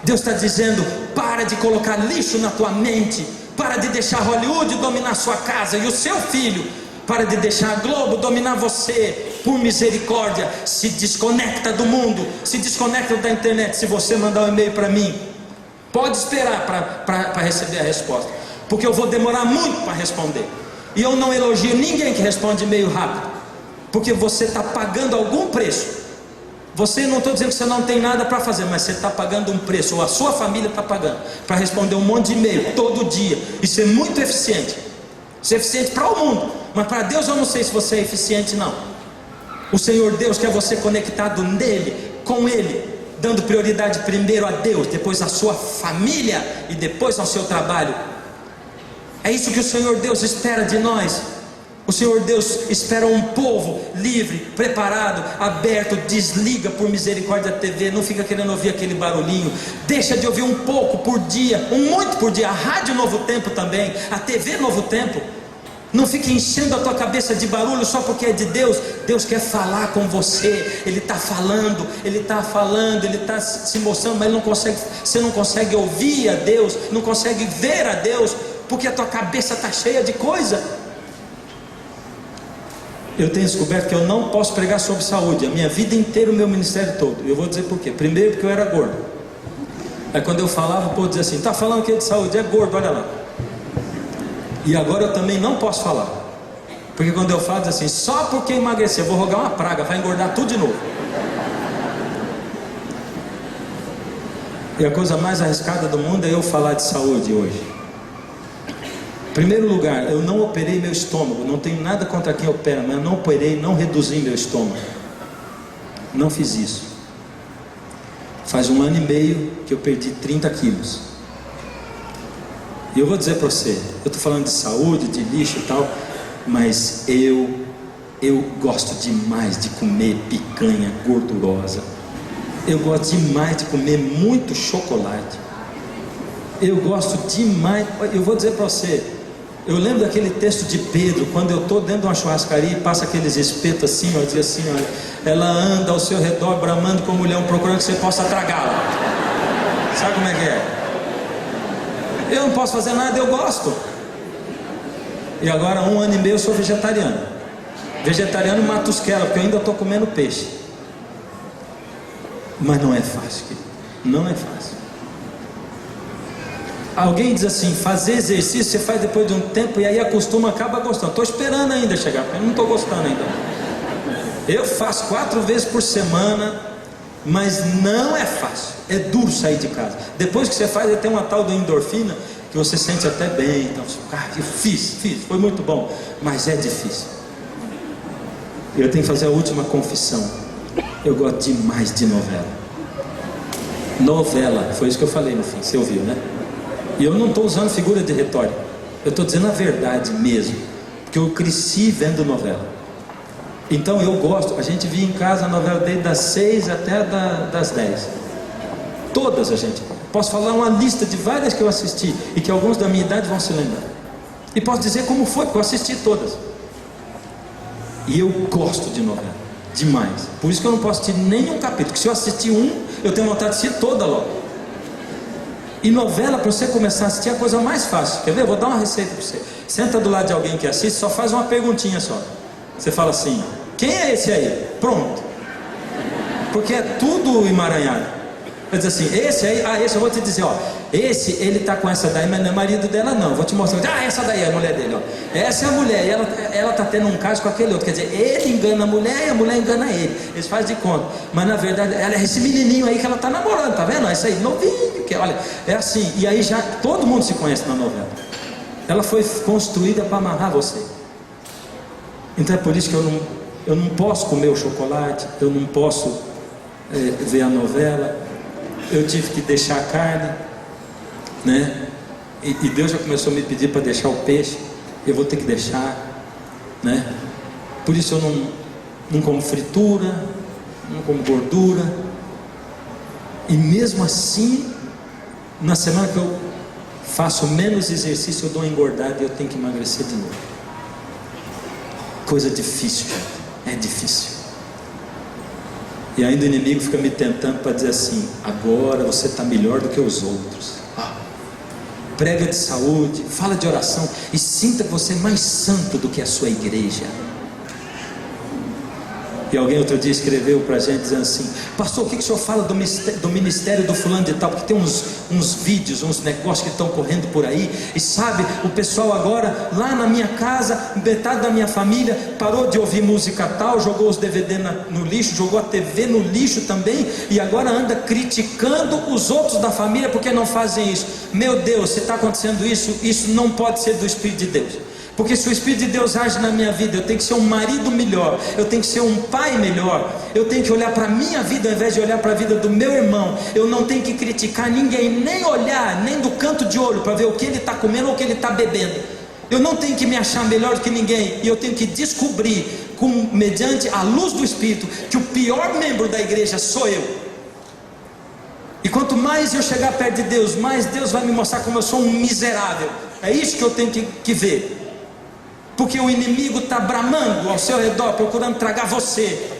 Deus está dizendo: para de colocar lixo na tua mente, para de deixar Hollywood dominar sua casa e o seu filho, para de deixar a Globo dominar você. Por misericórdia, se desconecta do mundo, se desconecta da internet. Se você mandar um e-mail para mim, pode esperar para receber a resposta, porque eu vou demorar muito para responder. E eu não elogio ninguém que responde e-mail rápido, porque você está pagando algum preço. Você, não estou dizendo que você não tem nada para fazer, mas você está pagando um preço, ou a sua família está pagando, para responder um monte de e-mail todo dia, e ser muito eficiente. Ser eficiente para o mundo, mas para Deus eu não sei se você é eficiente não. O Senhor Deus quer você conectado nele, com ele, dando prioridade primeiro a Deus, depois à sua família e depois ao seu trabalho. É isso que o Senhor Deus espera de nós. O Senhor Deus espera um povo livre, preparado, aberto. Desliga por misericórdia a TV, não fica querendo ouvir aquele barulhinho. Deixa de ouvir um pouco por dia, muito por dia. A rádio Novo Tempo também, a TV Novo Tempo. Não fique enchendo a tua cabeça de barulho só porque é de Deus. Deus quer falar com você. Ele está falando, Ele está se mostrando, mas você não consegue ouvir a Deus, não consegue ver a Deus, porque a tua cabeça está cheia de coisa. Eu tenho descoberto que eu não posso pregar sobre saúde a minha vida inteira, o meu ministério todo. Eu vou dizer por quê. Primeiro, porque eu era gordo. Aí quando eu falava, o povo dizia assim: está falando que é de saúde, é gordo, olha lá. E agora eu também não posso falar, porque quando eu falo, diz assim: só porque emagrecer, eu vou rogar uma praga, vai engordar tudo de novo. E a coisa mais arriscada do mundo é eu falar de saúde hoje. Em primeiro lugar, eu não operei meu estômago. Não tenho nada contra quem opera, mas eu não operei, não reduzi meu estômago. Não fiz isso. Faz 1 ano e meio que eu perdi 30 quilos. E eu vou dizer para você, eu estou falando de saúde, de lixo e tal, mas eu gosto demais de comer picanha gordurosa. Eu gosto demais de comer muito chocolate. Eu gosto demais. Eu vou dizer para você, eu lembro daquele texto de Pedro, quando eu estou dentro de uma churrascaria e passa aqueles espetos assim, ó, diz assim, ó, ela anda ao seu redor bramando como um leão, procurando que você possa tragá-la. Sabe como é que é? Eu não posso fazer nada, eu gosto. E agora 1 ano e meio eu sou vegetariano. Vegetariano matusquela, porque eu ainda estou comendo peixe. Mas não é fácil, querido. Não é fácil. Alguém diz assim: fazer exercício você faz depois de um tempo e aí acostuma, acaba gostando. Estou esperando ainda chegar, porque eu não estou gostando ainda. Eu faço 4 vezes por semana, mas não é fácil. É duro sair de casa. Depois que você faz, tem uma tal de endorfina que você sente até bem. Então, eu fiz, foi muito bom, mas é difícil. Eu tenho que fazer a última confissão. Eu gosto demais de novela. Novela, foi isso que eu falei no fim, você ouviu, né? E eu não estou usando figura de retórica, eu estou dizendo a verdade mesmo, porque eu cresci vendo novela. Então eu gosto, a gente via em casa a novela desde das 6 até das 10. Todas a gente. Posso falar uma lista de várias que eu assisti e que alguns da minha idade vão se lembrar. E posso dizer como foi, porque eu assisti todas. E eu gosto de novela, demais. Por isso que eu não posso assistir nenhum capítulo, porque se eu assistir eu tenho vontade de assistir toda logo. E novela, para você começar a assistir, é a coisa mais fácil. Quer ver? Eu vou dar uma receita para você. Senta do lado de alguém que assiste, só faz uma perguntinha só. Você fala assim: quem é esse aí? Pronto. Porque é tudo emaranhado. Vai dizer assim: esse aí, esse eu vou te dizer, ó, esse, ele está com essa daí, mas não é marido dela não. Eu vou te mostrar. Essa daí é a mulher dele, ó. Essa é a mulher, e ela está tendo um caso com aquele outro. Quer dizer, ele engana a mulher e a mulher engana ele. Eles fazem de conta. Mas na verdade, ela é esse menininho aí que ela está namorando, tá vendo? Esse aí, novinho, que olha, é assim. E aí já todo mundo se conhece na novela. Ela foi construída para amarrar você. Então é por isso que eu não posso comer o chocolate, eu não posso ver a novela. Eu tive que deixar a carne, né? E Deus já começou a me pedir para deixar o peixe. Eu vou ter que deixar, né? Por isso eu não como fritura, não como gordura. E mesmo assim, na semana que eu faço menos exercício, eu dou uma engordada e eu tenho que emagrecer de novo. Coisa difícil, gente. É difícil. E ainda o inimigo fica me tentando para dizer assim: agora você está melhor do que os outros. Prega de saúde, fala de oração e sinta que você é mais santo do que a sua igreja. E alguém outro dia escreveu para a gente dizendo assim: pastor, o que o senhor fala do ministério do fulano de tal? Porque tem uns vídeos, uns negócios que estão correndo por aí. E sabe, o pessoal agora, lá na minha casa, metade da minha família parou de ouvir música tal, jogou os DVD no lixo, jogou a TV no lixo também, e agora anda criticando os outros da família porque não fazem isso. Meu Deus, se está acontecendo isso, isso não pode ser do Espírito de Deus. Porque se o Espírito de Deus age na minha vida, eu tenho que ser um marido melhor, eu tenho que ser um pai melhor, eu tenho que olhar para a minha vida ao invés de olhar para a vida do meu irmão. Eu não tenho que criticar ninguém, nem olhar, nem do canto de olho para ver o que ele está comendo ou o que ele está bebendo. Eu não tenho que me achar melhor do que ninguém, e eu tenho que descobrir, mediante a luz do Espírito, que o pior membro da igreja sou eu. E quanto mais eu chegar perto de Deus, mais Deus vai me mostrar como eu sou um miserável. É isso que eu tenho que ver. Porque o inimigo está bramando ao seu redor, procurando tragar você.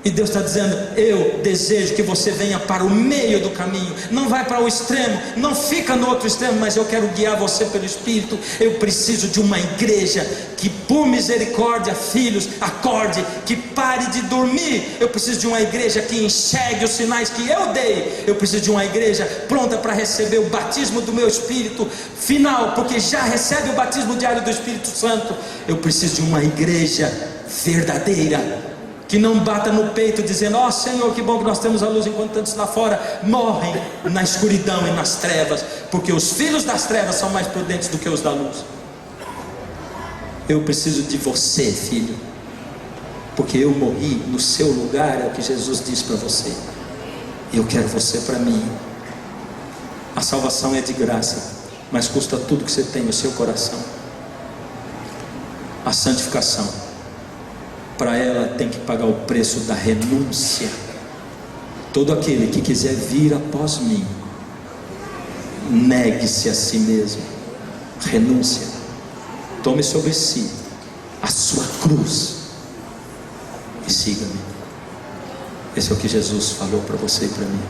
E Deus está dizendo: eu desejo que você venha para o meio do caminho. Não vai para o extremo, não fica no outro extremo, mas eu quero guiar você pelo Espírito. Eu preciso de uma igreja que, por misericórdia, filhos, acorde, que pare de dormir. Eu preciso de uma igreja que enxergue os sinais que eu dei. Eu preciso de uma igreja pronta para receber o batismo do meu Espírito final, porque já recebe o batismo diário do Espírito Santo. Eu preciso de uma igreja verdadeira, que não bata no peito dizendo: ó Senhor, que bom que nós temos a luz, enquanto tantos lá fora morrem na escuridão e nas trevas, porque os filhos das trevas são mais prudentes do que os da luz. Eu preciso de você, filho, porque eu morri no seu lugar, é o que Jesus disse para você. Eu quero você para mim. A salvação é de graça, mas custa tudo que você tem no seu coração. A santificação, para ela tem que pagar o preço da renúncia. Todo aquele que quiser vir após mim, negue-se a si mesmo, renúncia, tome sobre si a sua cruz e siga-me. Esse é o que Jesus falou para você e para mim.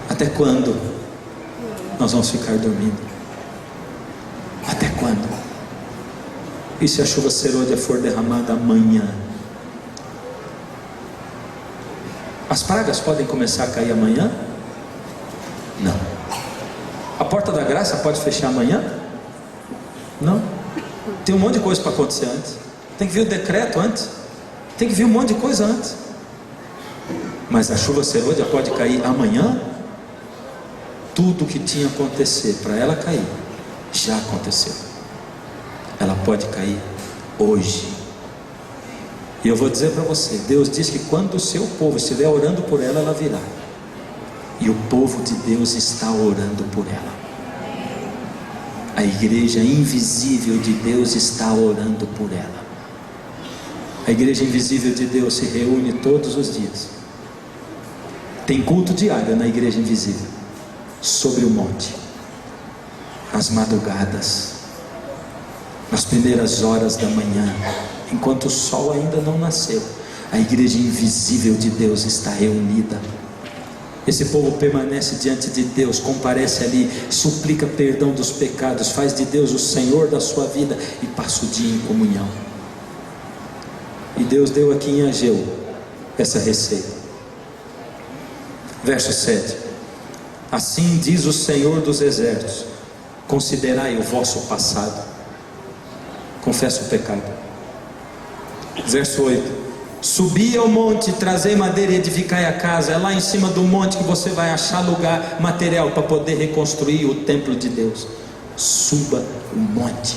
Até quando nós vamos ficar dormindo? Até quando? E se a chuva serôdia for derramada amanhã? As pragas podem começar a cair amanhã? Não. A porta da graça pode fechar amanhã? Não. Tem um monte de coisa para acontecer antes. Tem que vir o decreto antes. Tem que vir um monte de coisa antes. Mas a chuva serôdia pode cair amanhã? Tudo que tinha a acontecer para ela cair, já aconteceu. Ela pode cair hoje. E eu vou dizer para você, Deus diz que quando o seu povo estiver orando por ela, ela virá. E o povo de Deus está orando por ela. A igreja invisível de Deus está orando por ela. A igreja invisível de Deus se reúne todos os dias. Tem culto diário na igreja invisível, sobre o monte, às madrugadas, nas primeiras horas da manhã, enquanto o sol ainda não nasceu. A igreja invisível de Deus está reunida. Esse povo permanece diante de Deus, comparece ali, suplica perdão dos pecados, faz de Deus o Senhor da sua vida e passa o dia em comunhão. E Deus deu aqui em Ageu essa receita. Verso 7: assim diz o Senhor dos exércitos: considerai o vosso passado. Confessa o pecado. Verso 8: subi ao monte, trazei madeira e edificai a casa. É lá em cima do monte que você vai achar lugar, material para poder reconstruir o templo de Deus. Suba o monte.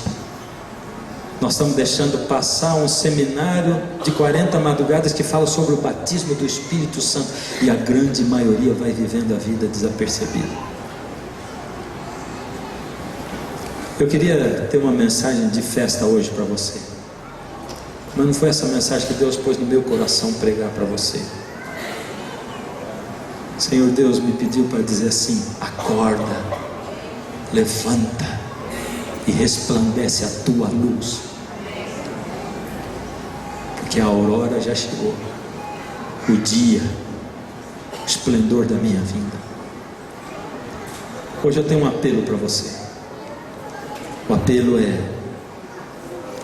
Nós estamos deixando passar um seminário de 40 madrugadas que fala sobre o batismo do Espírito Santo, e a grande maioria vai vivendo a vida desapercebida. Eu queria ter uma mensagem de festa hoje para você, mas não foi essa mensagem que Deus pôs no meu coração pregar para você. Senhor Deus me pediu para dizer assim: acorda, levanta e resplandece a tua luz, porque a aurora já chegou, o dia, o esplendor da minha vinda. Hoje eu tenho um apelo para você. O apelo é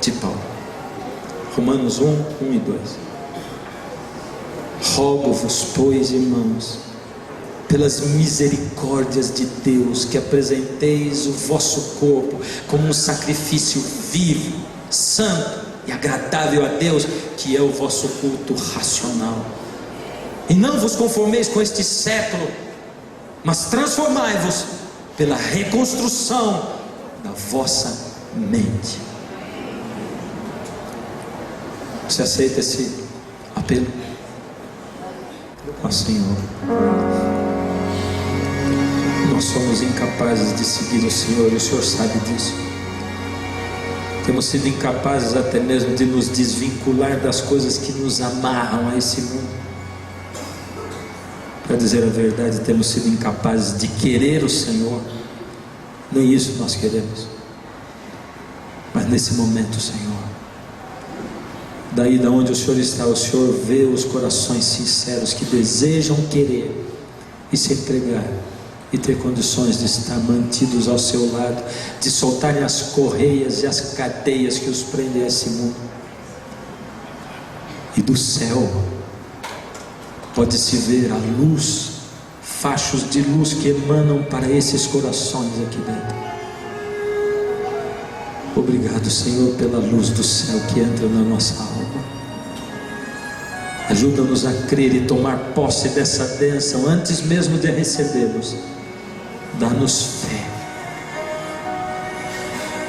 de Paulo, Romanos 1, 1 e 2. Rogo-vos, pois, irmãos, pelas misericórdias de Deus, que apresenteis o vosso corpo como um sacrifício vivo, santo e agradável a Deus, que é o vosso culto racional. E não vos conformeis com este século, mas transformai-vos pela reconstrução da vossa mente. Você aceita esse apelo? Ó Senhor, nós somos incapazes de seguir o Senhor, e o Senhor sabe disso. Temos sido incapazes até mesmo de nos desvincular das coisas que nos amarram a esse mundo. Para dizer a verdade, temos sido incapazes de querer o Senhor. Nem isso nós queremos. Mas nesse momento, Senhor, daí da onde o Senhor está, o Senhor vê os corações sinceros que desejam querer e se entregar e ter condições de estar mantidos ao seu lado, de soltarem as correias e as cadeias que os prendem a esse mundo. E do céu pode-se ver a luz, fachos de luz que emanam para esses corações aqui dentro. Obrigado, Senhor, pela luz do céu que entra na nossa alma. Ajuda-nos a crer e tomar posse dessa bênção antes mesmo de a recebermos. Dá-nos fé.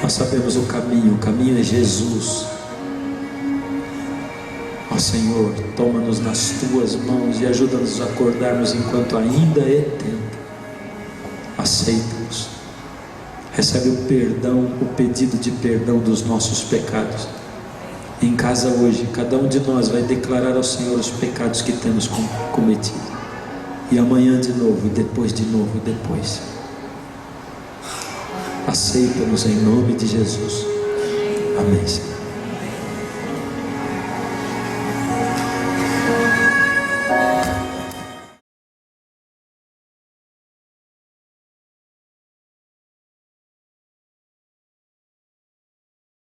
Nós sabemos o caminho é Jesus. Ó Senhor, toma-nos nas tuas mãos e ajuda-nos a acordarmos enquanto ainda é tempo. Aceita-nos. Recebe o perdão, o pedido de perdão dos nossos pecados. Em casa hoje, cada um de nós vai declarar ao Senhor os pecados que temos cometido. E amanhã de novo, e depois de novo, e depois. Aceita-nos em nome de Jesus. Amém, Senhor.